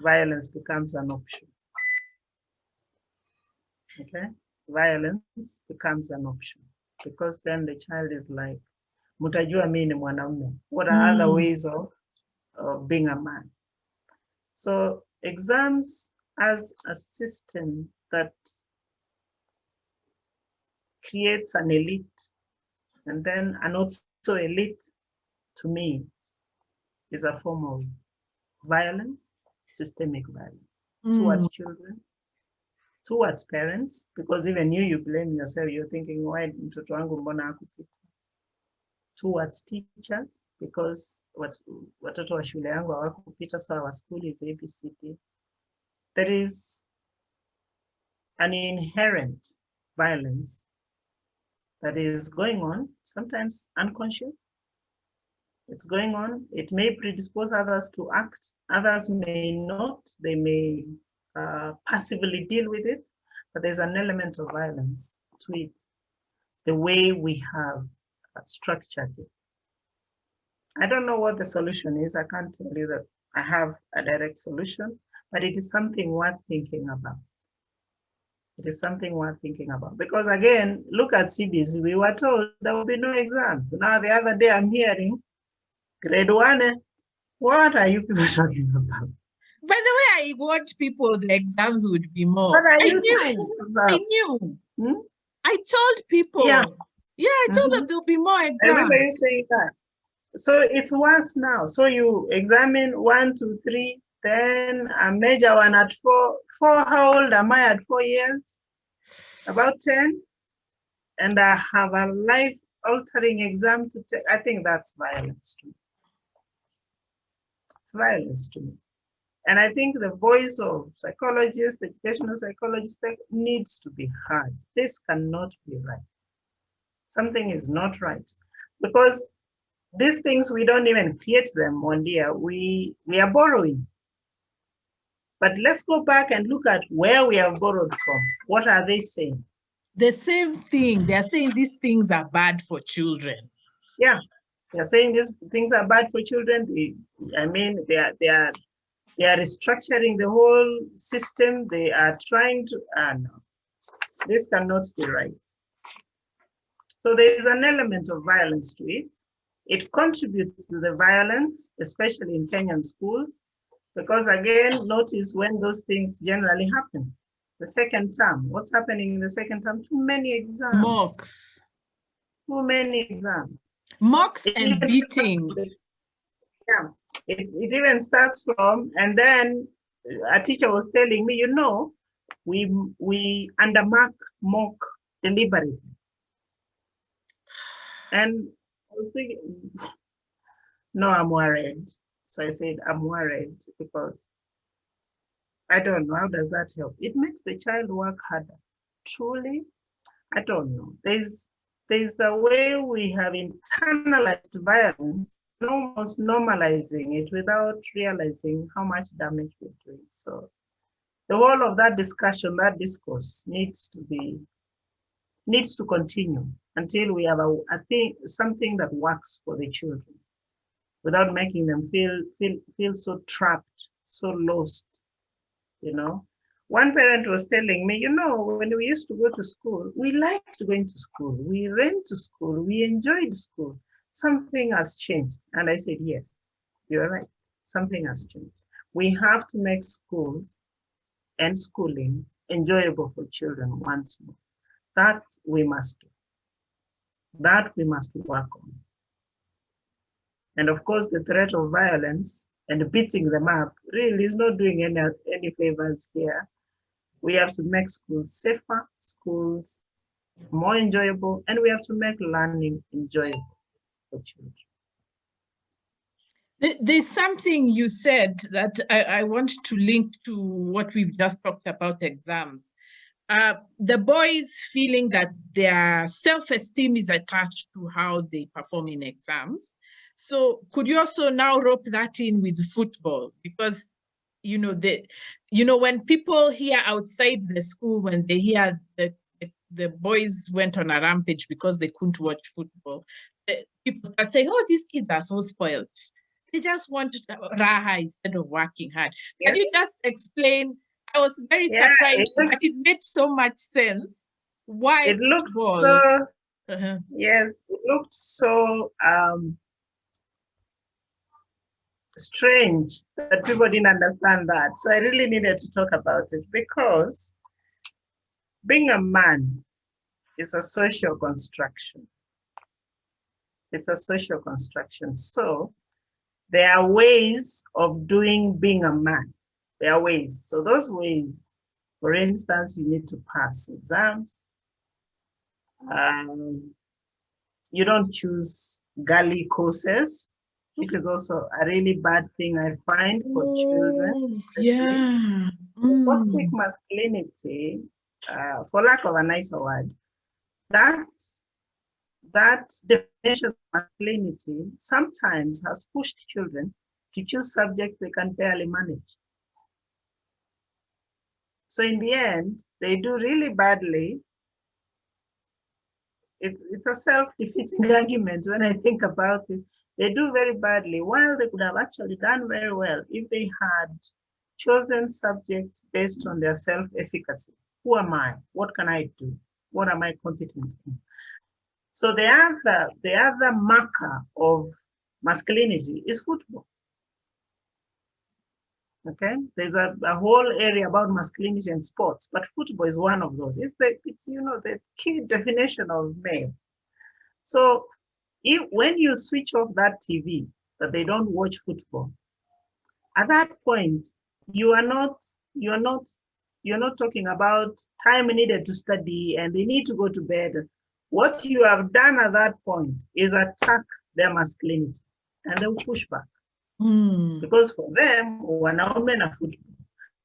Violence becomes an option. Okay, violence becomes an option, because then the child is like, mutajua mimi ni mwanamume. What are other ways of being a man? So exams as a system that creates an elite, and then an also elite, to me, is a form of violence, systemic violence towards children, towards parents, because even you blame yourself. You're thinking, why mtoto wangu mbona hakupita? Towards teachers, because watoto wa shule yangu hawakupita, so our school is ABCD. There is an inherent violence that is going on, sometimes unconscious. It's going on. It may predispose others to act. Others may not. They may passively deal with it, but there's an element of violence to it, the way we have structured it. I don't know what the solution is. I can't tell you that I have a direct solution, but it is something worth thinking about. It is something worth thinking about. Because again, look at CBC. We were told there will be no exams. Now the other day I'm hearing grade 1. What are you people talking about? By the way, I warned people the exams would be more. What are I you knew. talking about? I knew. Hmm? I told people. Yeah. I told them there'll be more I remember you exams. saying that. So it's worse now. So you examine 1, 2, 3, then a major one at 4. 4, how old am I at 4 years? About 10. And I have a life-altering exam to take. I think that's violence to me. It's violence to me. And I think the voice of psychologists, educational psychologists, needs to be heard. This cannot be right. Something is not right. Because these things, we don't even create them one day. We are borrowing. But let's go back and look at where we have borrowed from. What are they saying? The same thing. They're saying these things are bad for children. Yeah, they're saying these things are bad for children. They are restructuring the whole system. They are trying to, no, this cannot be right. So there is an element of violence to it. It contributes to the violence, especially in Kenyan schools, because again, notice when those things generally happen. The second term, what's happening in the second term? Too many exams. Mocks. Too many exams. Mocks and beatings. Yeah, it even starts from, and then a teacher was telling me, you know, we undermark mock deliberately. And I was thinking, no, I'm worried. So I said, I'm worried because I don't know, how does that help? It makes the child work harder. Truly, I don't know. There's a way we have internalized violence, almost normalizing it without realizing how much damage we're doing. So the whole of that discussion, that discourse needs to continue until we have something that works for the children without making them feel so trapped, so lost, you know. One parent was telling me, you know, when we used to go to school, we liked going to school. We ran to school. We enjoyed school. Something has changed. And I said, yes, you're right. Something has changed. We have to make schools and schooling enjoyable for children once more. That we must do. That we must work on. And of course, the threat of violence and beating them up really is not doing any favors here. We have to make schools safer, schools more enjoyable, and we have to make learning enjoyable for children. There's something you said that I want to link to what we've just talked about, exams. The boys feeling that their self-esteem is attached to how they perform in exams. So could you also now rope that in with football? Because, you know, when people hear outside the school, when they hear the boys went on a rampage because they couldn't watch football, people are saying, oh, these kids are so spoiled. They just want raha instead of working hard. Yes. Can you just explain? I was very surprised, but it made so much sense. Why it looked football? So, yes, it looked so strange that people didn't understand that. So I really needed to talk about it because being a man is a social construction. It's a social construction. So there are ways of being a man. There are ways. So those ways, for instance, you need to pass exams. You don't choose girly courses, which is also a really bad thing I find for children. Yeah. Toxic masculinity, for lack of a nicer word, that definition of masculinity sometimes has pushed children to choose subjects they can barely manage. So in the end, they do really badly. It's a self-defeating argument when I think about it. They do very badly while they could have actually done very well if they had chosen subjects based on their self-efficacy. Who am I? What can I do? What am I competent in? So the other marker of masculinity is football. Okay, there's a whole area about masculinity and sports, but football is one of those. It's the key definition of male. So when you switch off that TV, that they don't watch football, at that point you're not talking about time needed to study and they need to go to bed. What you have done at that point is attack their masculinity and they'll push back. Because for them, wanaume na football.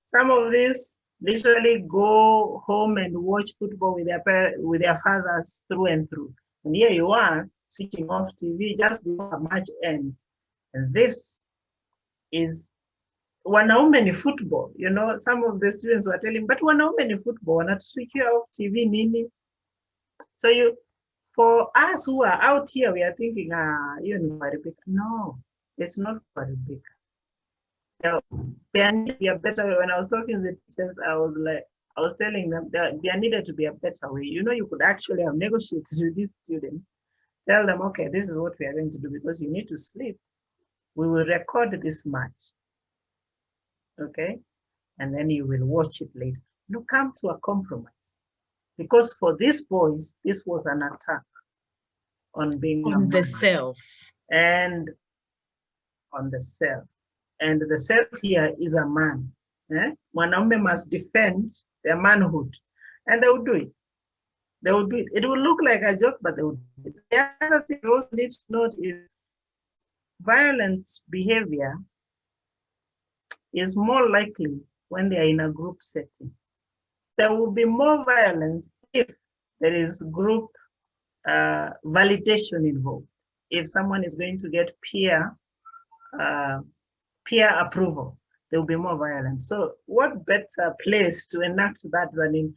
Some of these literally go home and watch football with their fathers through and through. And here you are switching off TV just before a match ends. And this is wanaume ni football. You know, some of the students were telling, but wanaume ni football, wanna switch off TV nini. So for us who are out here, we are thinking, no. It's not for Rebecca. There needs to be a better way. When I was talking to the teachers, I was telling them that there needed to be a better way. You know, you could actually have negotiated with these students, tell them, okay, this is what we are going to do because you need to sleep. We will record this match, okay? And then you will watch it later. You come to a compromise. Because for these boys, this was an attack on being on the self. And on the self. And the self here is a man. Wanaume must defend their manhood. And they will do it. They will do it. It will look like a joke, but they will do it. The other thing you also need to note is violent behavior is more likely when they are in a group setting. There will be more violence if there is group validation involved. If someone is going to get peer approval, there will be more violence. So what better place to enact that than in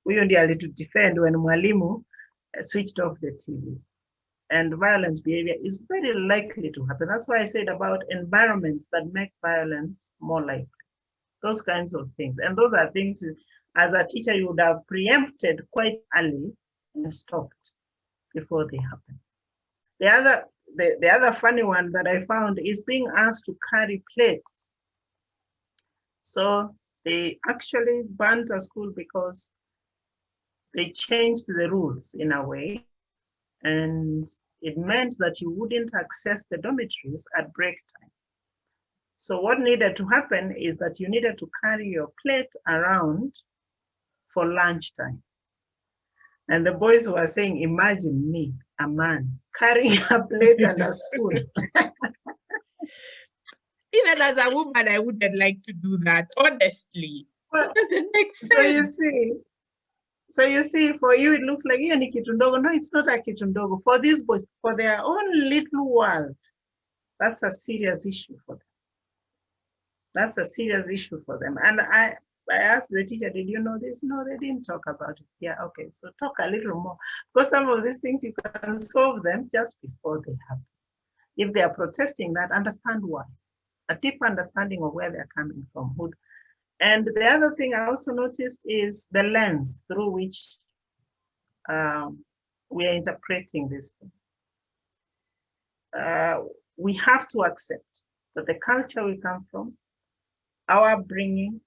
we only are to defend when mwalimu switched off the TV. And violent behavior is very likely to happen. That's why I said about environments that make violence more likely. Those kinds of things. And those are things, as a teacher, you would have preempted quite early and stopped before they happen. The other funny one that I found is being asked to carry plates. So they actually banned a school because they changed the rules in a way, and it meant that you wouldn't access the dormitories at break time. So what needed to happen is that you needed to carry your plate around for lunchtime. And the boys were saying, imagine me, a man, carrying a plate and a spoon. Even as a woman, I wouldn't like to do that, honestly. Well, it doesn't make sense. So you see, for you, it looks like you're a kitundogo. No, it's not a kitundogo. For these boys, for their own little world, that's a serious issue for them. That's a serious issue for them. And I asked the teacher, did you know this? No, they didn't talk about it. Yeah, okay, so talk a little more. Because some of these things, you can solve them just before they happen. If they are protesting that, understand why. A deep understanding of where they're coming from. And the other thing I also noticed is the lens through which we are interpreting these things. We have to accept that the culture we come from, our upbringing,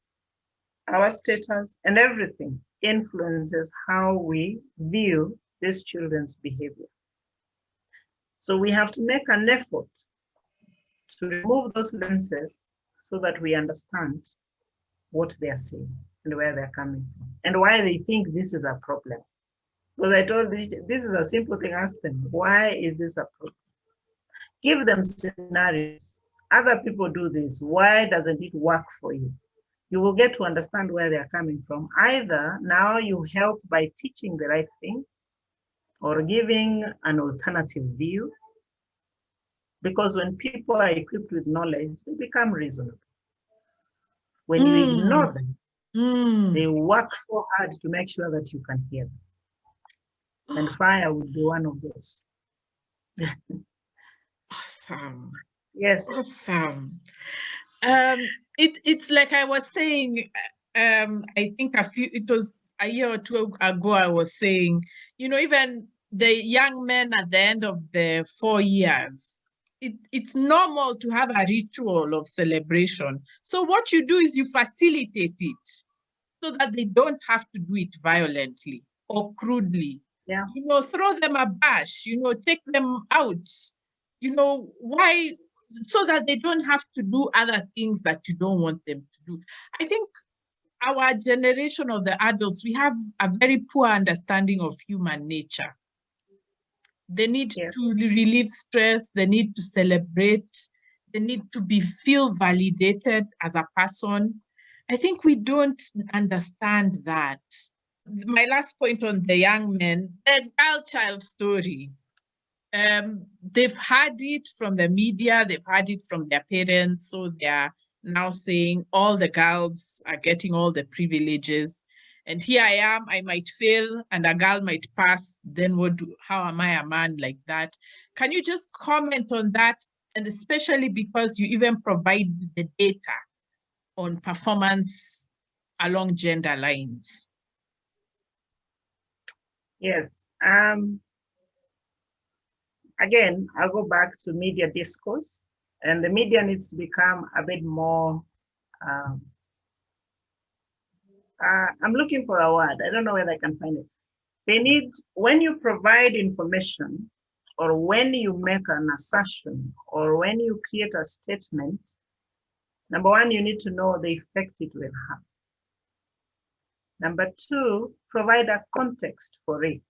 our status, and everything influences how we view these children's behavior. So we have to make an effort to remove those lenses so that we understand what they are saying and where they're coming from and why they think this is a problem. Because I told them, this is a simple thing, ask them, why is this a problem? Give them scenarios. Other people do this. Why doesn't it work for you? You will get to understand where they're coming from. Either now you help by teaching the right thing or giving an alternative view. Because when people are equipped with knowledge, they become reasonable. When you ignore them, they work so hard to make sure that you can hear them. And fire would be one of those. Awesome. Yes. Awesome. it's like I was saying, I think it was a year or two ago, I was saying, even the young men at the end of the 4 years, it's normal to have a ritual of celebration. So what you do is you facilitate it so that they don't have to do it violently or crudely. Yeah. Throw them a bash, take them out, why, so that they don't have to do other things that you don't want them to do. I think our generation of the adults, we have a very poor understanding of human nature. They need Yes. to relieve stress, they need to celebrate, they need to feel validated as a person. I think we don't understand that. My last point on the young men, the girl child story. They've had it from the media, they've had it from their parents, so they're now saying all the girls are getting all the privileges. And here I am, I might fail and a girl might pass, then how am I a man like that? Can you just comment on that? And especially because you even provide the data on performance along gender lines. Yes. Again, I'll go back to media discourse, and the media needs to become a bit more. I'm looking for a word. I don't know whether I can find it. They need, when you provide information, or when you make an assertion, or when you create a statement, number one, you need to know the effect it will have. Number two, provide a context for it.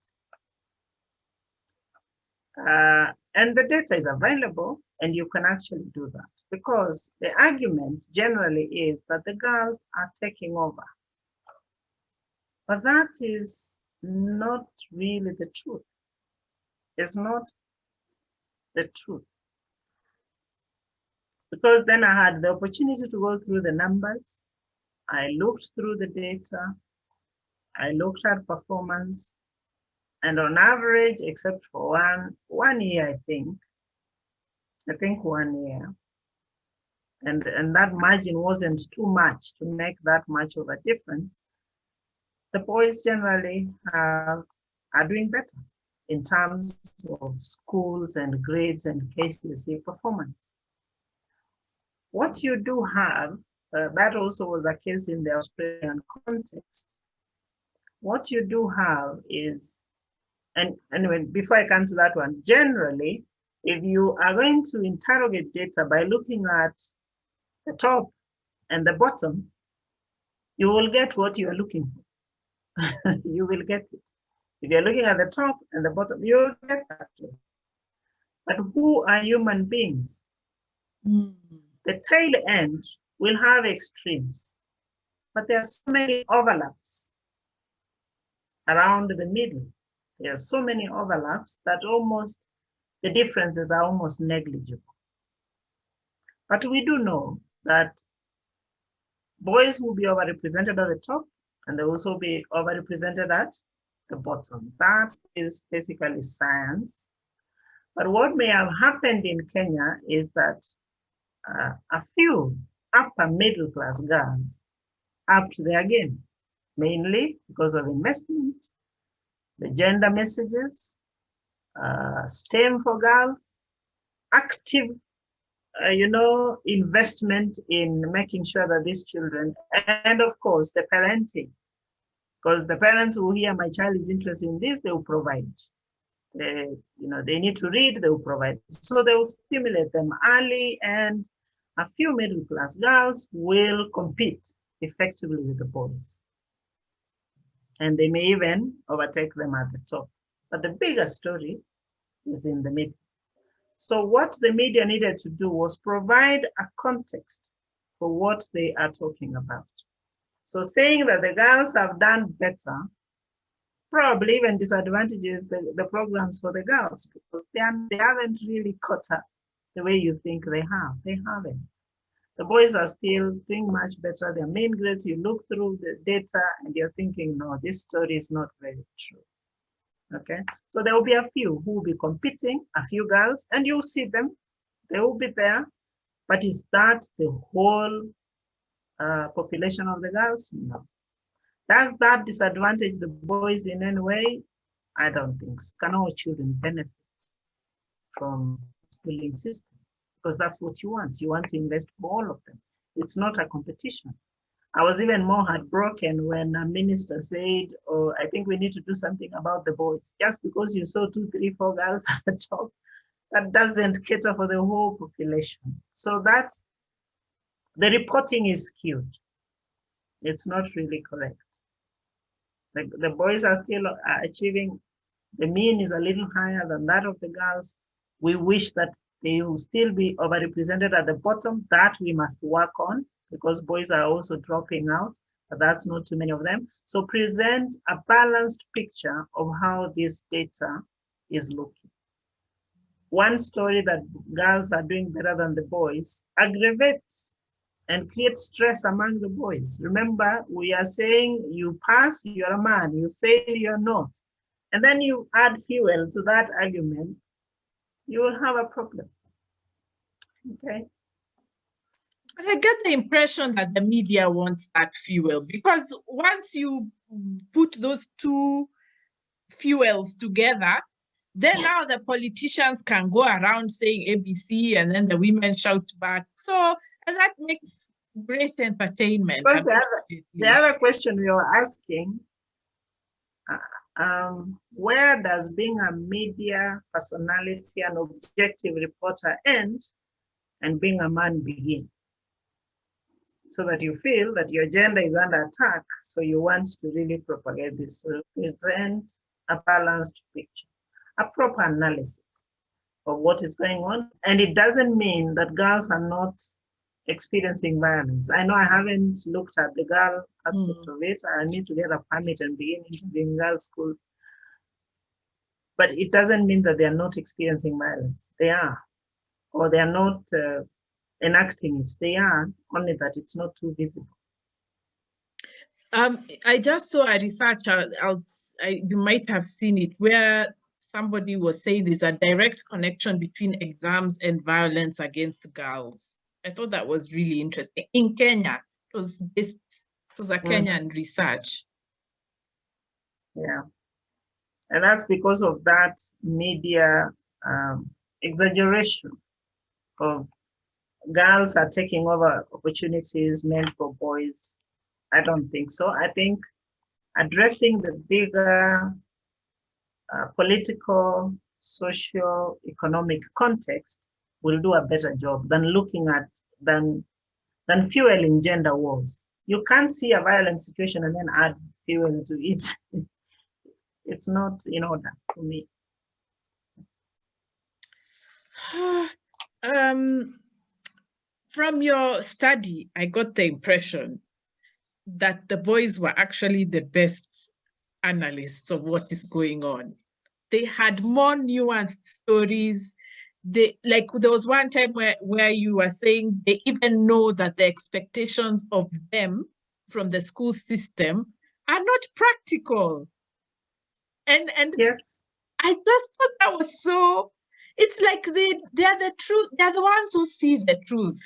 And the data is available, and you can actually do that, because the argument generally is that the girls are taking over. But that is not really the truth. It's not the truth. Because then I had the opportunity to go through the numbers. I looked through the data. I looked at performance. And on average, except for one year, I think 1 year. And that margin wasn't too much to make that much of a difference. The boys generally are doing better in terms of schools and grades and KCSE performance. What you do have, that also was a case in the Australian context. What you do have is, and anyway, before I come to that one, generally, if you are going to interrogate data by looking at the top and the bottom, you will get what you are looking for. You will get it. If you're looking at the top and the bottom, you'll get that. But who are human beings? The tail end will have extremes, but there are so many overlaps around the middle. There are so many overlaps that almost the differences are almost negligible. But we do know that boys will be overrepresented at the top, and they will also be overrepresented at the bottom. That is basically science. But what may have happened in Kenya is that a few upper middle class girls upped their game, mainly because of investment, the gender messages, STEM for girls, active, investment in making sure that these children, and of course the parenting, because the parents who hear my child is interested in this, they will provide. They need to read, they will provide. So they will stimulate them early, and a few middle class girls will compete effectively with the boys. And they may even overtake them at the top. But the bigger story is in the middle. So what the media needed to do was provide a context for what they are talking about. So saying that the girls have done better probably even disadvantages the programs for the girls, because they haven't really caught up the way you think they have. They haven't. The boys are still doing much better. Their main grades, you look through the data and you're thinking, no, this story is not very true. Okay, so there will be a few who will be competing, a few girls, and you'll see them. They will be there. But is that the whole population of the girls? No. Does that disadvantage the boys in any way? I don't think so. Can all children benefit from schooling system? Because that's what you want. You want to invest for all of them. It's not a competition. I was even more heartbroken when a minister said, oh, I think we need to do something about the boys. Just because you saw 2, 3, 4 girls at the top, that doesn't cater for the whole population. So that the reporting is skewed. It's not really correct. The boys are still achieving, the mean is a little higher than that of the girls. We wish that they will still be overrepresented at the bottom. That we must work on, because boys are also dropping out, but that's not too many of them. So present a balanced picture of how this data is looking. One story that girls are doing better than the boys aggravates and creates stress among the boys. Remember, we are saying you pass, you're a man, you fail, you're not. And then you add fuel to that argument, you will have a problem. Okay. But I get the impression that the media wants that fuel, because once you put those two fuels together, then now the politicians can go around saying ABC and then the women shout back. So, and that makes great entertainment. Because the other question we were asking, where does being a media personality and objective reporter end and being a man begin? So that you feel that your gender is under attack, so you want to really propagate this, so present a balanced picture, a proper analysis of what is going on. And it doesn't mean that girls are not experiencing violence. I know I haven't looked at the girl aspect of it. I need to get a permit and begin interviewing girls' schools. But it doesn't mean that they are not experiencing violence. They are, or they are not enacting it. They are, only that it's not too visible. I just saw a research, you might have seen it, where somebody was saying there's a direct connection between exams and violence against girls. I thought that was really interesting. In Kenya, it was a Kenyan research. Yeah. And that's because of that media exaggeration of girls are taking over opportunities meant for boys. I don't think so. I think addressing the bigger political, social, economic context will do a better job than looking at, than fueling gender wars. You can't see a violent situation and then add fuel to it. It's not in order for me. From your study, I got the impression that the boys were actually the best analysts of what is going on. They had more nuanced stories. There was one time where you were saying they even know that the expectations of them from the school system are not practical. And yes, I just thought that was so, it's like they're the truth, they're the ones who see the truth.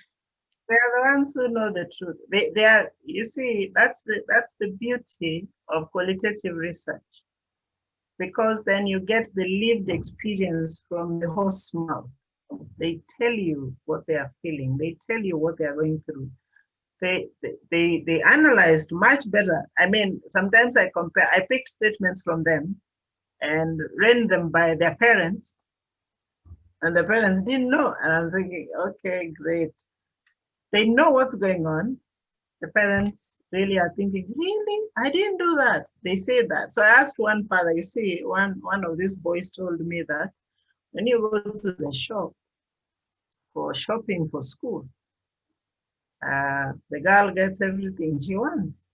They are the ones who know the truth. They are, you see, that's the beauty of qualitative research, because then you get the lived experience from the horse's mouth. They tell you what they are feeling. They tell you what they are going through. They analyzed much better. I mean, sometimes I picked statements from them and ran them by their parents, and the parents didn't know. And I'm thinking, okay, great. They know what's going on. The parents really are thinking, really? I didn't do that. They say that. So I asked one father, you see, one of these boys told me that when you go to the shop for shopping for school, the girl gets everything she wants.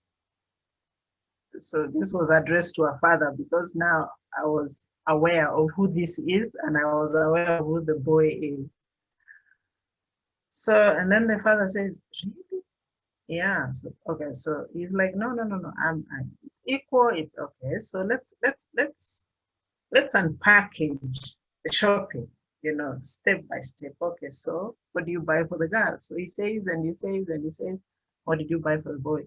So this was addressed to her father, because now I was aware of who this is and I was aware of who the boy is. So, and then the father says, really? Yeah. So, okay. So he's like, no. It's equal. It's okay. So let's unpackage the shopping, step by step. Okay. So what do you buy for the girl? So he says, and he says, and he says, What did you buy for the boy?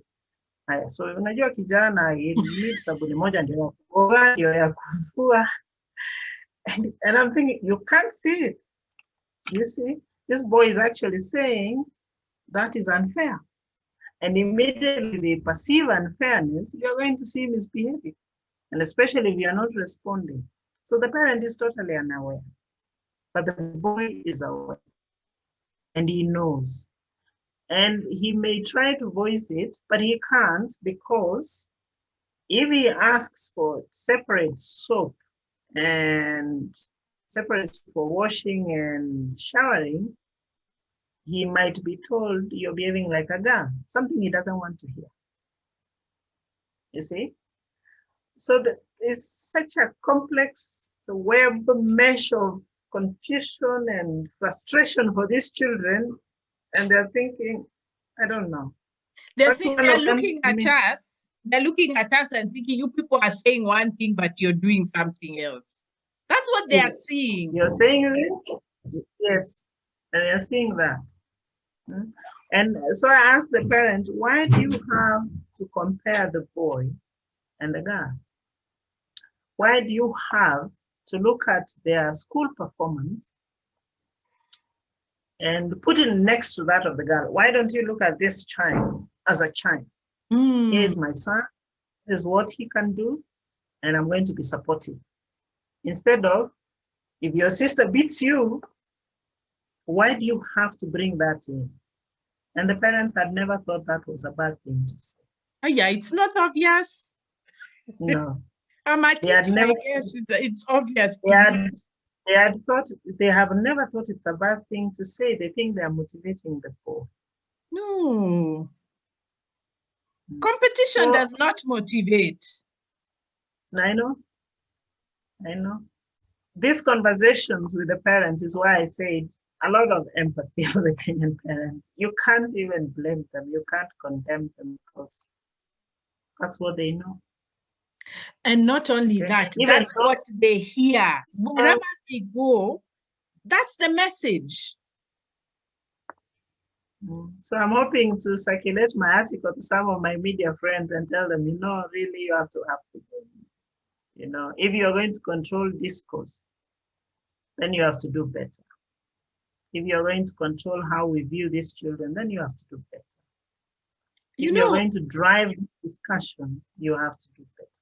So unajua kijana need sabuni moja ndio ya kuoga, ndio ya kufua. And I'm thinking, you can't see it. You see, this boy is actually saying that is unfair. And immediately they perceive unfairness, you're going to see misbehaving. And especially if you're not responding. So the parent is totally unaware. But the boy is aware. And he knows. And he may try to voice it, but he can't, because if he asks for separate soap and separate for washing and showering, he might be told you're behaving like a girl, something he doesn't want to hear. You see? So it's such a complex web mesh of confusion and frustration for these children. And they're thinking, I don't know. They're looking at us. They're looking at us and thinking, you people are saying one thing, but you're doing something else. That's what they are seeing. You're saying it? Yes. And they're seeing that. And so I asked the parent, why do you have to compare the boy and the girl? Why do you have to look at their school performance and put it next to that of the girl? Why don't you look at this child as a child? Here's my son, this is what he can do, and I'm going to be supportive. Instead of, if your sister beats you, why do you have to bring that in? And the parents had never thought that was a bad thing to say. Oh yeah, it's not obvious. No. I'm a teacher, I guess it's obvious. They have never thought it's a bad thing to say. They think they are motivating the poor. No. Competition does not motivate. I know. These conversations with the parents is why I said a lot of empathy for the Kenyan parents. You can't even blame them. You can't condemn them, because that's what they know. And not only that, that's what they hear. Wherever they go, that's the message. So I'm hoping to circulate my article to some of my media friends and tell them, really you have to have to do. If you're going to control discourse, then you have to do better. If you're going to control how we view these children, then you have to do better. If you're going to drive discussion, you have to do better.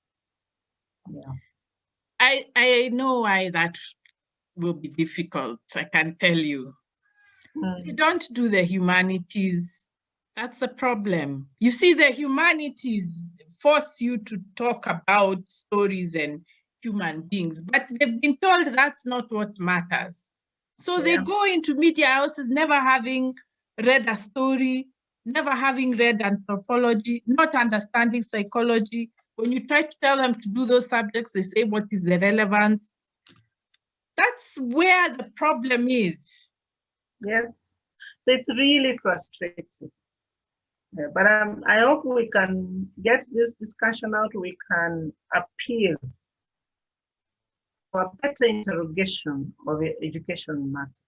Yeah. I know why that will be difficult, I can tell you. You don't do the humanities. That's the problem. You see, the humanities force you to talk about stories and human beings, but they've been told that's not what matters. So they go into media houses never having read a story, never having read anthropology, not understanding psychology. When you try to tell them to do those subjects, they say, what is the relevance? That's where the problem is. Yes. So it's really frustrating. But I hope we can get this discussion out. We can appeal for a better interrogation of education matters.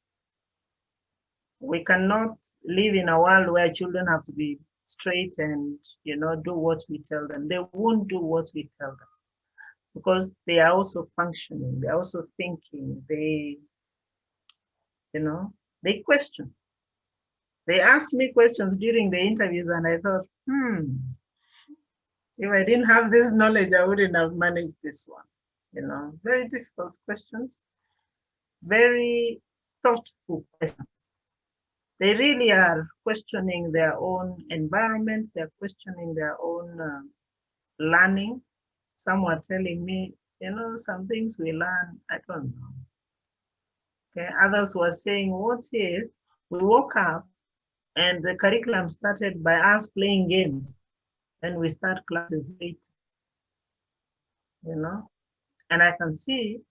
We cannot live in a world where children have to be straight and do what we tell them. They won't do what we tell them, because they are also functioning, they're also thinking, they question. They asked me questions during the interviews, and I thought, if I didn't have this knowledge, I wouldn't have managed this one. Very difficult questions, very thoughtful questions. They really are questioning their own environment. They're questioning their own learning. Some were telling me, some things we learn, I don't know. Okay. Others were saying, what if we woke up and the curriculum started by us playing games, and we start classes late? And I can see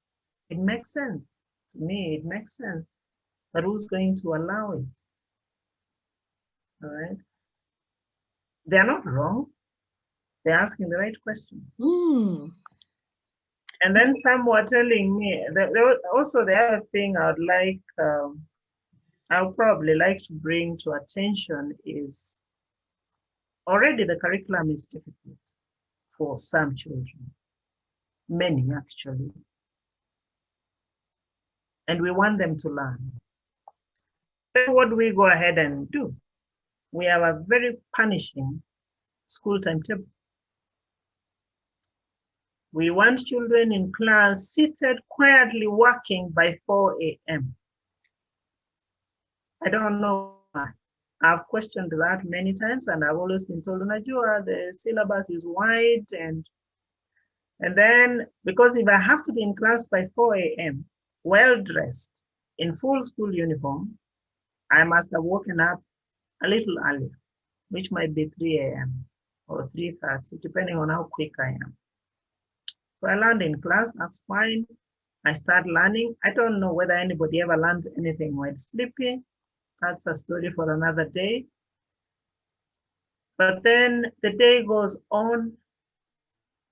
it makes sense. To me, it makes sense. But who's going to allow it? All right. They're not wrong. They're asking the right questions. And then some were telling me that also the other thing I would probably like to bring to attention is already the curriculum is difficult for some children, many actually, and we want them to learn. Then what do we go ahead and do? We have a very punishing school timetable. We want children in class seated quietly working by 4 a.m. I don't know why. I've questioned that many times, and I've always been told, Najua, the syllabus is wide, and then because if I have to be in class by 4 a.m., well-dressed, in full school uniform, I must have woken up a little earlier, which might be 3 a.m. or 3:30, depending on how quick I am. So I learned in class, that's fine. I start learning. I don't know whether anybody ever learned anything while sleeping. That's a story for another day. But then the day goes on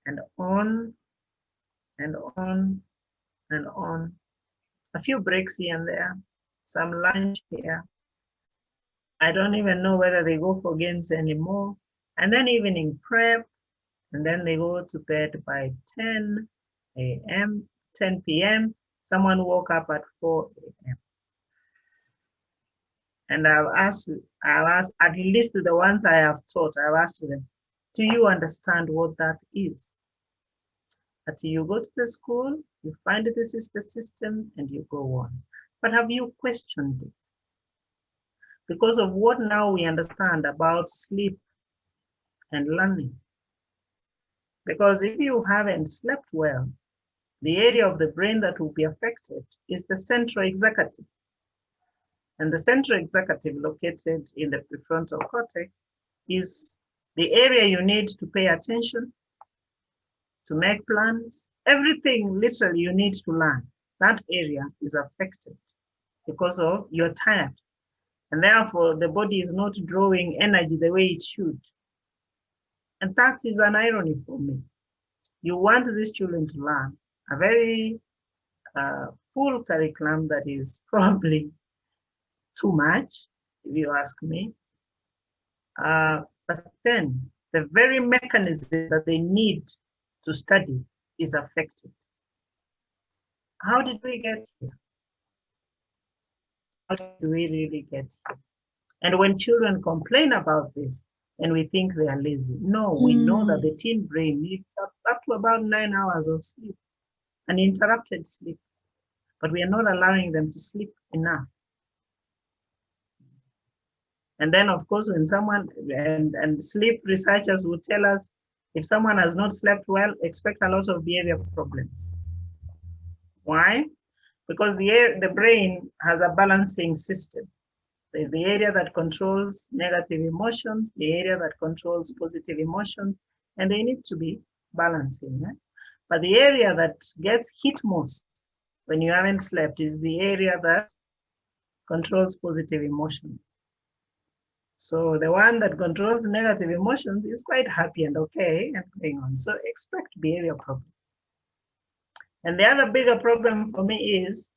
and on and on and on. A few breaks here and there, some lunch here. I don't even know whether they go for games anymore. And then evening prep, and then they go to bed by 10 a.m., 10 p.m. Someone woke up at 4 a.m. And I've asked at least the ones I have taught, I've asked them, do you understand what that is? That you go to the school, you find this is the system, and you go on. But have you questioned it? Because of what now we understand about sleep and learning. Because if you haven't slept well, the area of the brain that will be affected is the central executive. And the central executive located in the prefrontal cortex is the area you need to pay attention, to make plans, everything literally you need to learn. That area is affected because of you're tired. And therefore the body is not drawing energy the way it should. And that is an irony for me. You want these children to learn a very full curriculum that is probably too much, if you ask me. But then the very mechanism that they need to study is affected. How did we get here? How did we really get here? And when children complain about this, and we think they are lazy. No, we know that the teen brain needs up to about 9 hours of sleep, uninterrupted sleep, but we are not allowing them to sleep enough. And then, of course, when someone, and sleep researchers will tell us, if someone has not slept well, expect a lot of behavior problems. Why? Because the brain has a balancing system. There's the area that controls negative emotions, the area that controls positive emotions, and they need to be balancing. Right? But the area that gets hit most when you haven't slept is the area that controls positive emotions. So the one that controls negative emotions is quite happy and okay and going on. So expect behavior problems. And the other bigger problem for me is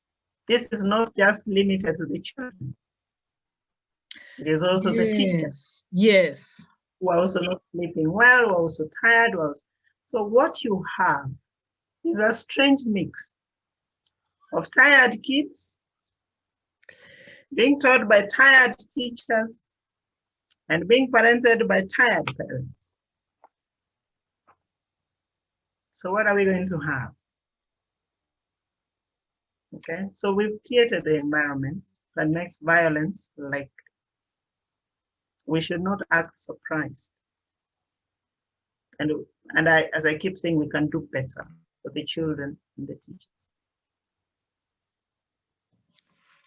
this is not just limited to the children. It is also the teachers. Yes. Who are also not sleeping well, who are also tired. So what you have is a strange mix of tired kids being taught by tired teachers and being parented by tired parents. So what are we going to have? Okay, so we've created the environment that makes violence likely. We should not act surprised. And as I keep saying, we can do better for the children and the teachers.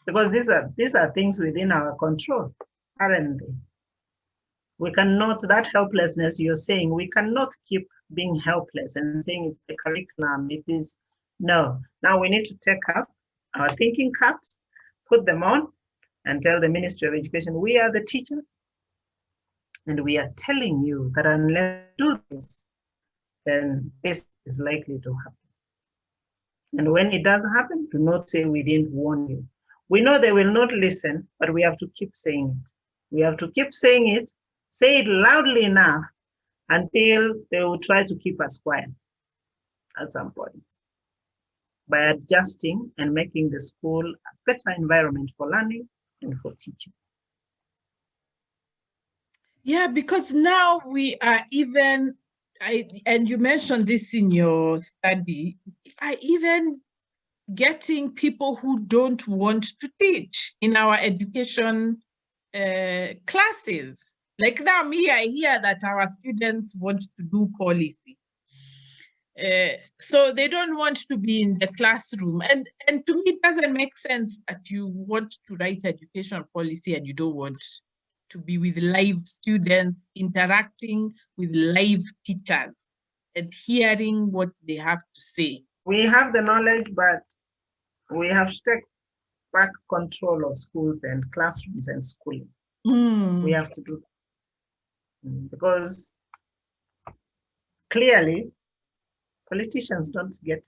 Because these are things within our control, aren't they? We cannot, that helplessness you're saying, we cannot keep being helpless and saying it's the curriculum, it is, no. Now we need to take up our thinking caps, put them on, and tell the Ministry of Education, we are the teachers, and we are telling you that unless you do this, then this is likely to happen. And when it does happen, do not say we didn't warn you. We know they will not listen, but we have to keep saying it. We have to keep saying it say it loudly enough until they will try to keep us quiet at some point by adjusting and making the school a better environment for learning and for teaching. Yeah, because now we are even, and you mentioned this in your study, are even getting people who don't want to teach in our education classes. Like now, me, I hear that our students want to do policy. So they don't want to be in the classroom. And to me, it doesn't make sense that you want to write education policy and you don't want to be with live students, interacting with live teachers and hearing what they have to say. We have the knowledge, but we have to take back control of schools and classrooms and schooling. We have to do that. Because clearly politicians don't get it.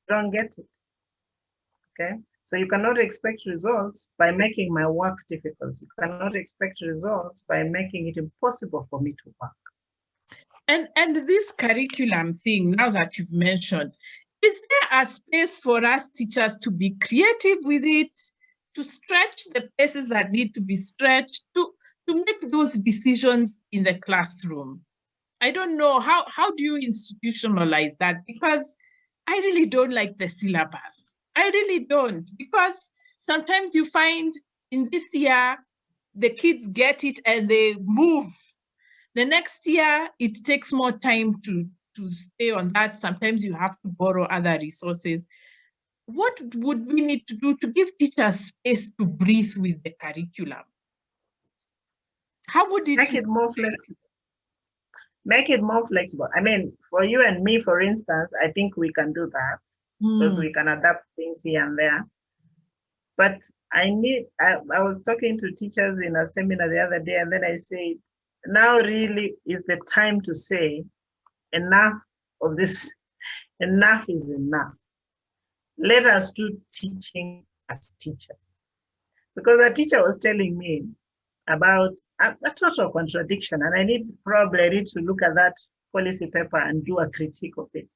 Don't get it. Okay? So you cannot expect results by making my work difficult. You cannot expect results by making it impossible for me to work. And this curriculum thing, now that you've mentioned, is there a space for us teachers to be creative with it, to stretch the places that need to be stretched, to make those decisions in the classroom? I don't know, how do you institutionalize that? Because I really don't like the syllabus. I really don't, because sometimes you find in this year, the kids get it and they move. The next year, it takes more time to stay on that. Sometimes you have to borrow other resources. What would we need to do to give teachers space to breathe with the curriculum? How would it make it more flexible? Make it more flexible. I mean, for you and me, for instance, I think we can do that because we can adapt things here and there. But I was talking to teachers in a seminar the other day, and then I said, now really is the time to say enough of this. Enough is enough. Let us do teaching as teachers. Because a teacher was telling me about a total contradiction, and I probably need to look at that policy paper and do a critique of it.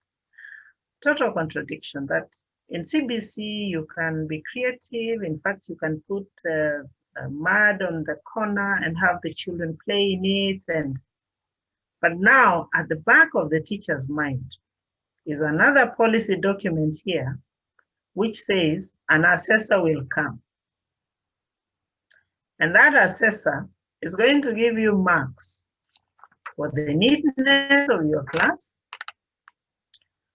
Total contradiction that in CBC you can be creative. In fact, you can put mud on the corner and have the children play in it. But now at the back of the teacher's mind is another policy document here, which says an assessor will come. And that assessor is going to give you marks for the neatness of your class,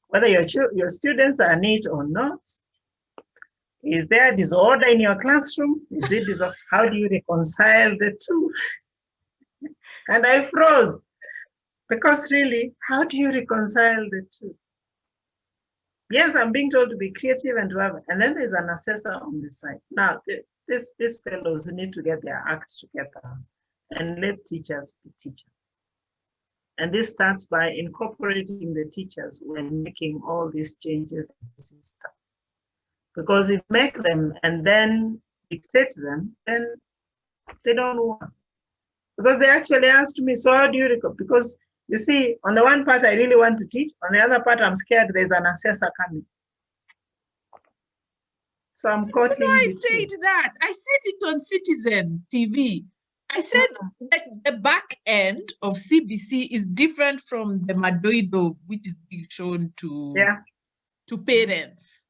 whether your students are neat or not. Is there disorder in your classroom? Is it disorder? How do you reconcile the two? And I froze, because really, how do you reconcile the two? Yes, I'm being told to be creative and to have, and then there's an assessor on the side. Now, these fellows need to get their acts together and let teachers be teachers. And this starts by incorporating the teachers when making all these changes in the system. Because if you make them and then dictate them, then they don't work. Because they actually asked me, so how do you record? Because you see, on the one part, I really want to teach. On the other part, I'm scared there's an assessor coming. So I'm caught in I said that. I said it on Citizen TV. I said that the back end of CBC is different from the Madoido, which is being shown to parents.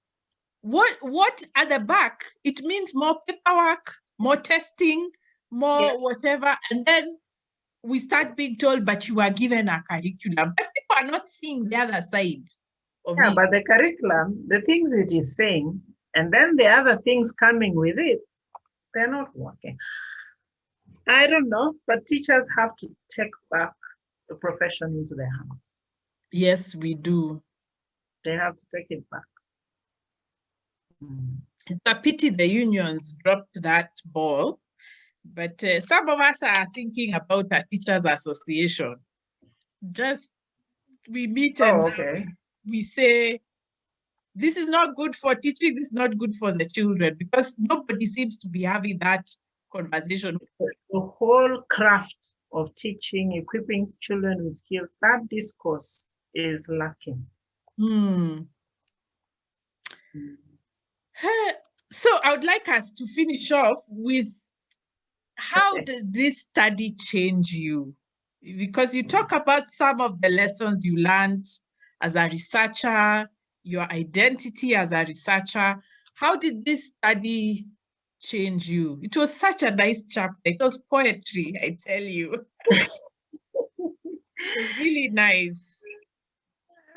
What at the back, it means more paperwork, more testing, more whatever. And then we start being told, but you are given a curriculum. But people are not seeing the other side of it. But the curriculum, the things it is saying, and then the other things coming with it, they're not working. I don't know, but teachers have to take back the profession into their hands. Yes, we do. They have to take it back. It's a pity the unions dropped that ball, but some of us are thinking about a teachers' association. Just we meet and we say, this is not good for teaching, this is not good for the children, because nobody seems to be having that conversation. The whole craft of teaching, equipping children with skills, that discourse is lacking. So I would like us to finish off with, how did this study change you? Because you talk about some of the lessons you learned as a researcher, your identity as a researcher. How did this study change you? It was such a nice chapter. It was poetry, I tell you. It was really nice.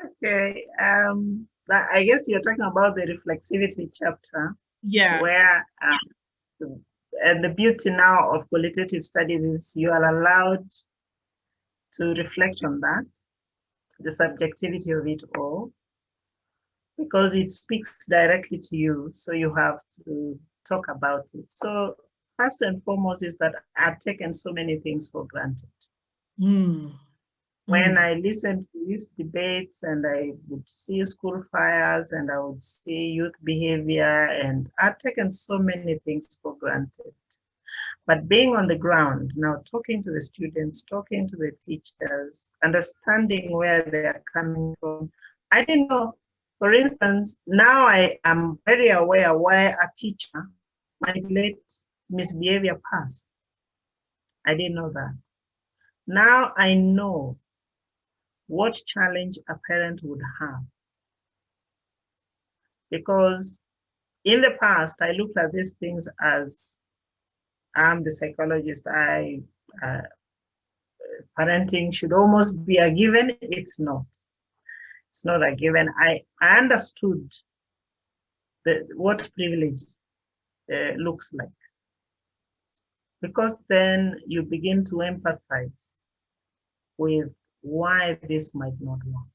Okay. I guess you're talking about the reflexivity chapter. Yeah. Where and the beauty now of qualitative studies is you are allowed to reflect on that, the subjectivity of it all, because it speaks directly to you. So you have to talk about it. So first and foremost is that I've taken so many things for granted. When I listened to these debates and I would see school fires and I would see youth behavior, and I've taken so many things for granted. But being on the ground, now talking to the students, talking to the teachers, understanding where they are coming from. I didn't know, for instance, now I am very aware why a teacher might let misbehavior pass. I didn't know that. Now I know what challenge a parent would have. Because in the past, I looked at these things as, I'm the psychologist, parenting should almost be a given. It's not. It's not a given. I understood what privilege looks like. Because then you begin to empathize with why this might not work,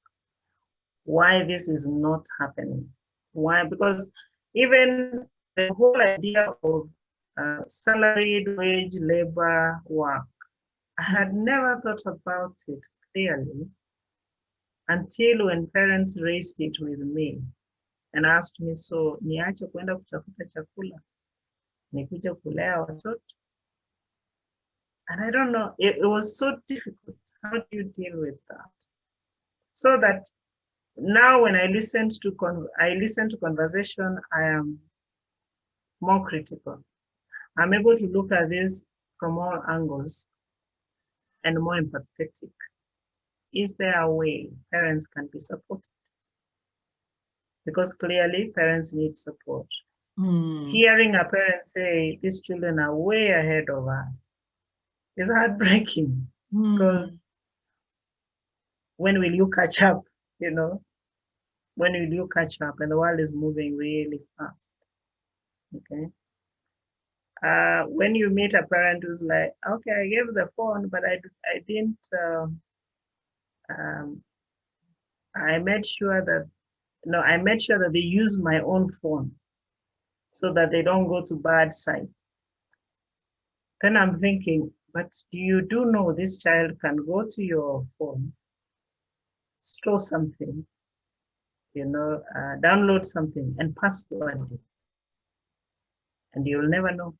why this is not happening. Why? Because even the whole idea of salaried wage labor work, I had never thought about it clearly until when parents raised it with me and asked me, so niache kwenda kutafuta chakula, nikuje kulea watoto? And I don't know, it was so difficult. How do you deal with that? So that now when I listen to conversation, I am more critical. I'm able to look at this from all angles and more empathetic. Is there a way parents can be supported? Because clearly parents need support. Hearing a parent say, these children are way ahead of us, is heartbreaking. Because when will you catch up, you know? When will you catch up? And the world is moving really fast, okay? When you meet a parent who's like, okay, I gave the phone, but I didn't, I made sure that they use my own phone so that they don't go to bad sites. Then I'm thinking, but you do know this child can go to your phone, store something, download something and password it. And you'll never know.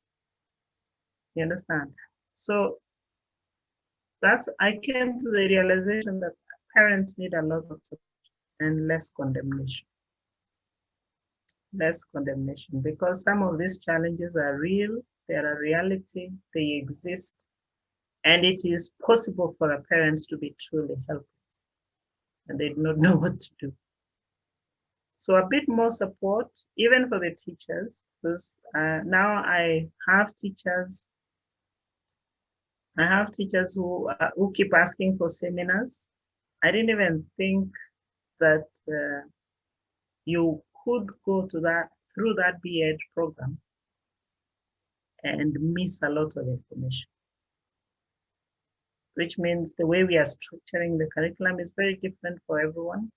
You understand? So I came to the realization that parents need a lot of support and less condemnation. Less condemnation, because some of these challenges are real, they're a reality, they exist, and it is possible for a parent to be truly helpless and they do not know what to do. So a bit more support, even for the teachers, because now I have teachers who keep asking for seminars. I didn't even think that you could go through that B.Ed program and miss a lot of information, which means the way we are structuring the curriculum is very different for everyone.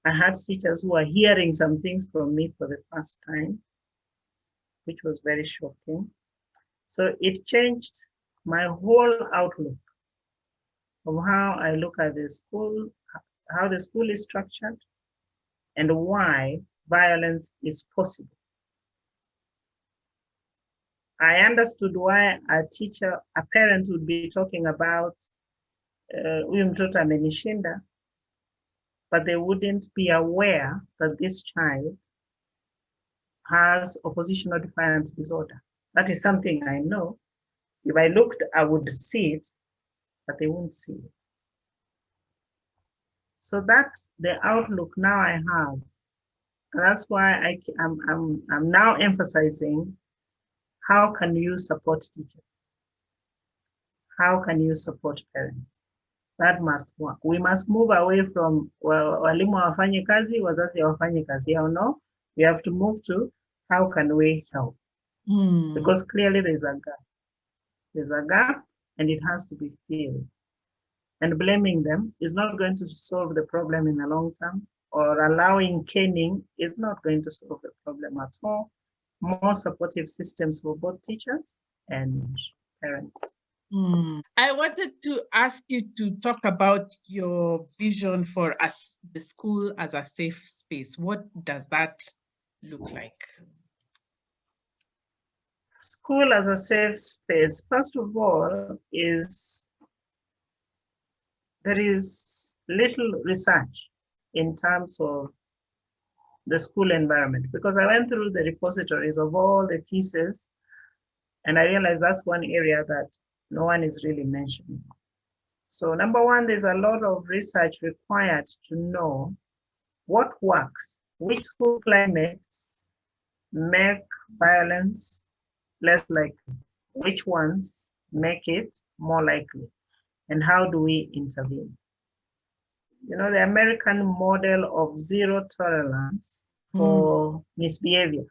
I had teachers who are hearing some things from me for the first time, which was very shocking. So it changed my whole outlook of how I look at the school, how the school is structured, and why violence is possible. I understood why a parent would be talking about huyu mtoto amenishinda, but they wouldn't be aware that this child has oppositional defiance disorder. That is something I know. If I looked, I would see it, but they won't see it. So that's the outlook now I have. That's why I'm now emphasizing, how can you support teachers? How can you support parents? That must work. We must move away from walimu hawafanye kazi, wazazi hawafanye kazi yao. No, we have to move to how can we help? Because clearly there's a gap. There's a gap and it has to be filled. And blaming them is not going to solve the problem in the long term, or allowing caning is not going to solve the problem at all. More supportive systems for both teachers and parents. I wanted to ask you to talk about your vision for the school as a safe space. What does that look like? School as a safe space, first of all, there is little research in terms of the school environment, because I went through the repositories of all the pieces and I realized that's one area that no one is really mentioning. So number one, there's a lot of research required to know what works, which school climates make violence less likely, which ones make it more likely, and how do we intervene? You know, the American model of zero tolerance for misbehavior.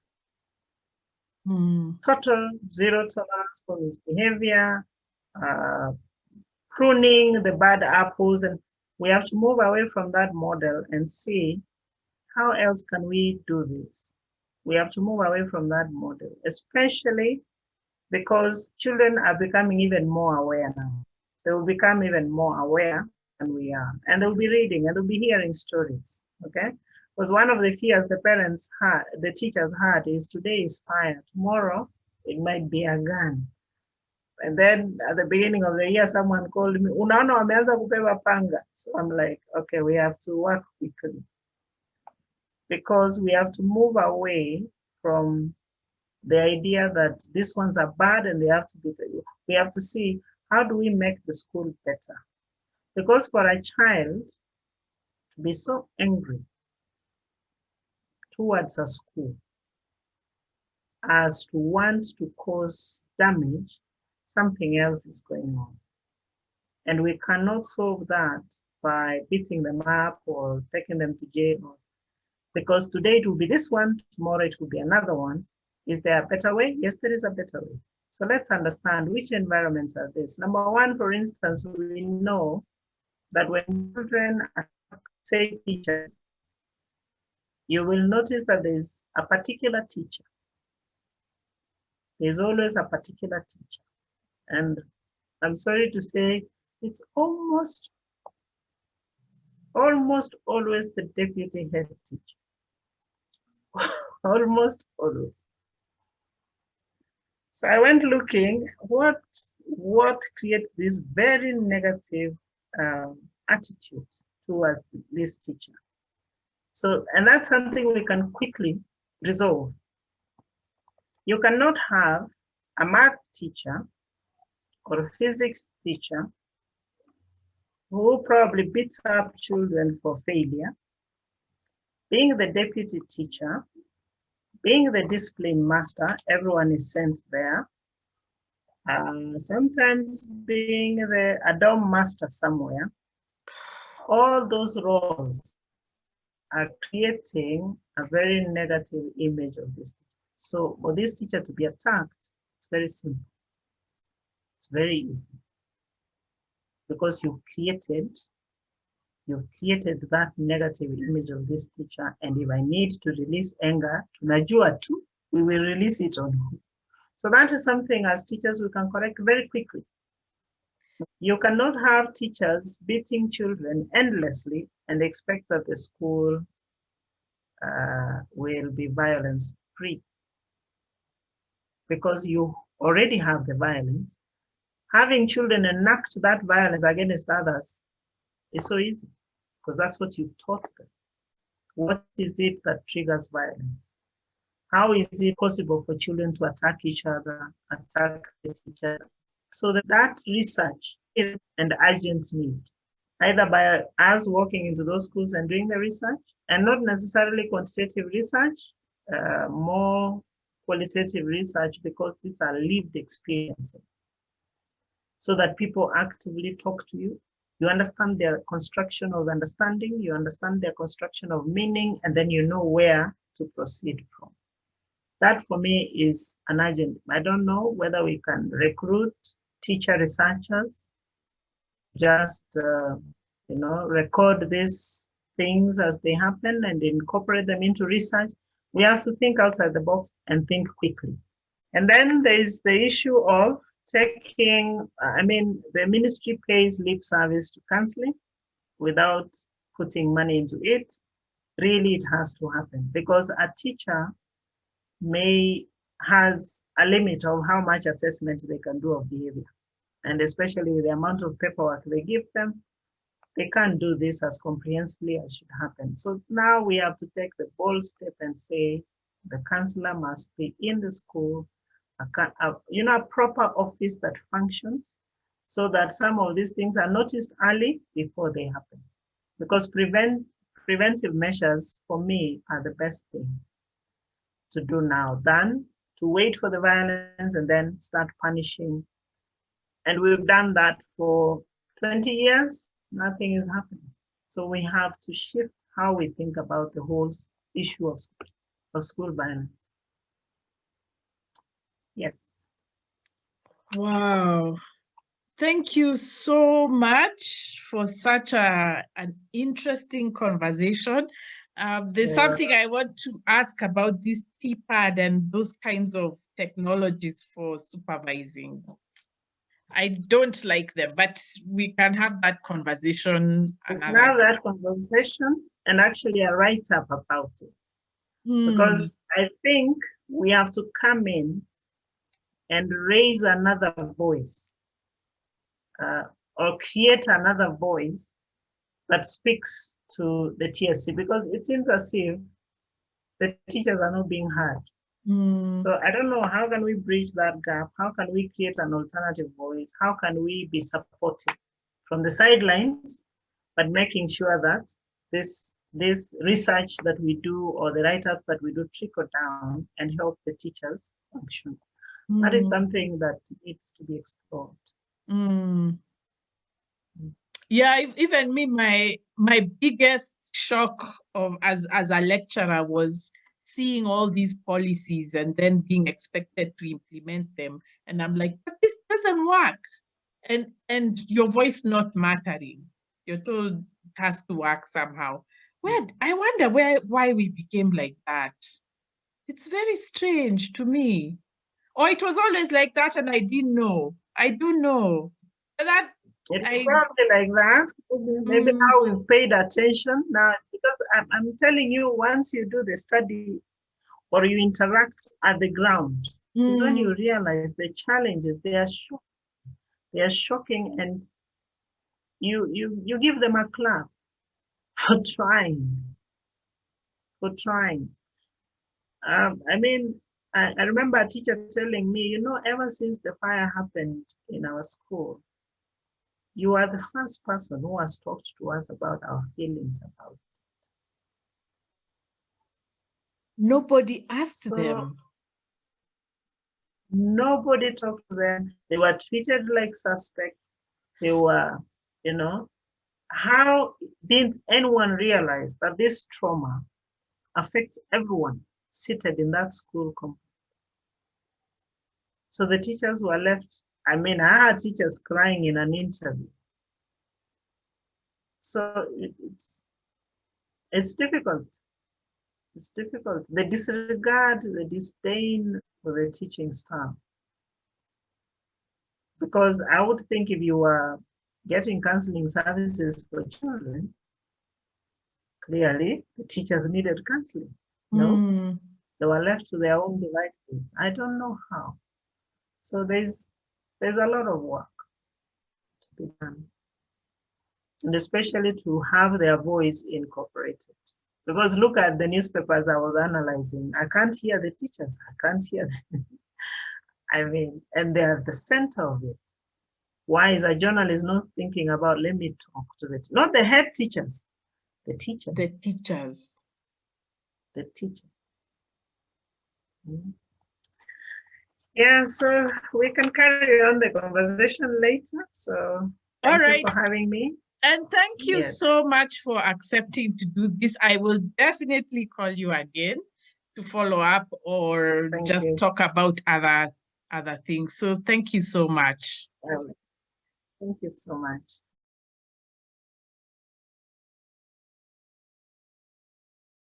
Total zero tolerance for misbehavior, pruning the bad apples, and we have to move away from that model and see how else can we do this. We have to move away from that model, especially because children are becoming even more aware now. They will become even more aware than we are, and they'll be reading and they'll be hearing stories, okay? Because one of the fears the parents had, the teachers had, is today is fire, tomorrow it might be a gun. And then at the beginning of the year, someone called me, unaona wameanza kupewa panga. So I'm like, okay, we have to work quickly, because we have to move away from the idea that these ones are bad and they have to be, we have to see, how do we make the school better? Because for a child to be so angry towards a school as to want to cause damage, something else is going on. And we cannot solve that by beating them up or taking them to jail. Because today it will be this one, tomorrow it will be another one. Is there a better way? Yes, there is a better way. So let's understand which environments are this. Number one, for instance, we know that when children say teachers, you will notice that there's a particular teacher. There's always a particular teacher. And I'm sorry to say, it's almost always the deputy head teacher. Almost always. So I went looking what creates this very negative attitude towards this teacher. So, and that's something we can quickly resolve. You cannot have a math teacher or a physics teacher who probably beats up children for failure, being the deputy teacher, being the discipline master, everyone is sent there. Sometimes being the dorm master somewhere. All those roles are creating a very negative image of this teacher. So for this teacher to be attacked, it's very simple. It's very easy. Because you've created that negative image of this teacher, and if I need to release anger, tunajua tu, we will release it on you. So that is something as teachers we can correct very quickly. You cannot have teachers beating children endlessly and expect that the school will be violence-free. Because you already have the violence, having children enact that violence against others is so easy because that's what you taught them. What is it that triggers violence? How is it possible for children to attack each other, attack the teacher? So that research is an urgent need, either by us walking into those schools and doing the research, and not necessarily quantitative research, more qualitative research, because these are lived experiences. So that people actively talk to you. You understand their construction of understanding, you understand their construction of meaning, and then you know where to proceed from. That for me is an urgent. I don't know whether we can recruit teacher researchers, just record these things as they happen and incorporate them into research. We have to think outside the box and think quickly. And then there's the issue of taking, the ministry pays lip service to counseling without putting money into it. Really, it has to happen because a teacher has a limit of how much assessment they can do of behavior. And especially with the amount of paperwork they give them, they can't do this as comprehensively as should happen. So now we have to take the bold step and say the counselor must be in the school, a proper office that functions so that some of these things are noticed early before they happen. Because preventive measures, for me, are the best thing to do now than to wait for the violence and then start punishing. And we've done that for 20 years, nothing is happening. So we have to shift how we think about the whole issue of school violence. Yes. Wow. Thank you so much for such an interesting conversation. There's something I want to ask about this TPAD and those kinds of technologies for supervising. I don't like them, but we can have that conversation. Have that conversation and actually a write-up about it. Because I think we have to come in and raise another voice or create another voice that speaks to the TSC, because it seems as if the teachers are not being heard. So I don't know, how can we bridge that gap? How can we create an alternative voice? How can we be supportive from the sidelines, but making sure that this research that we do or the write-ups that we do trickle down and help the teachers function? That is something that needs to be explored. Yeah, even me, my biggest shock as a lecturer was seeing all these policies and then being expected to implement them. And I'm like, but this doesn't work. And your voice not mattering. You're told it has to work somehow. I wonder why we became like that. It's very strange to me. Or it was always like that and I didn't know. I do know. It's probably like that. Maybe now we've paid attention now, because I'm telling you, once you do the study or you interact at the ground, is when you realize the challenges. They are shocking. They are shocking, and you give them a clap for trying. I remember a teacher telling me, ever since the fire happened in our school, you are the first person who has talked to us about our feelings about it. Nobody asked them. Nobody talked to them. They were treated like suspects. They were, how didn't anyone realize that this trauma affects everyone seated in that school compound? So the teachers were left. I had teachers crying in an interview. So it's difficult. It's difficult. The disregard, the disdain for the teaching staff. Because I would think if you were getting counseling services for children, clearly the teachers needed counseling. No, they were left to their own devices. I don't know how. So there's a lot of work to be done, and especially to have their voice incorporated. Because look at the newspapers I was analyzing. I can't hear the teachers. I can't hear them. I mean, and they're at the center of it. Why is a journalist not thinking about, let me talk to the, not the head teachers, the teachers. The teachers. The teachers. Yeah, so we can carry on the conversation later. So thank you for having me. And thank you so much for accepting to do this. I will definitely call you again to follow up or just talk about other things. So thank you so much. Thank you so much.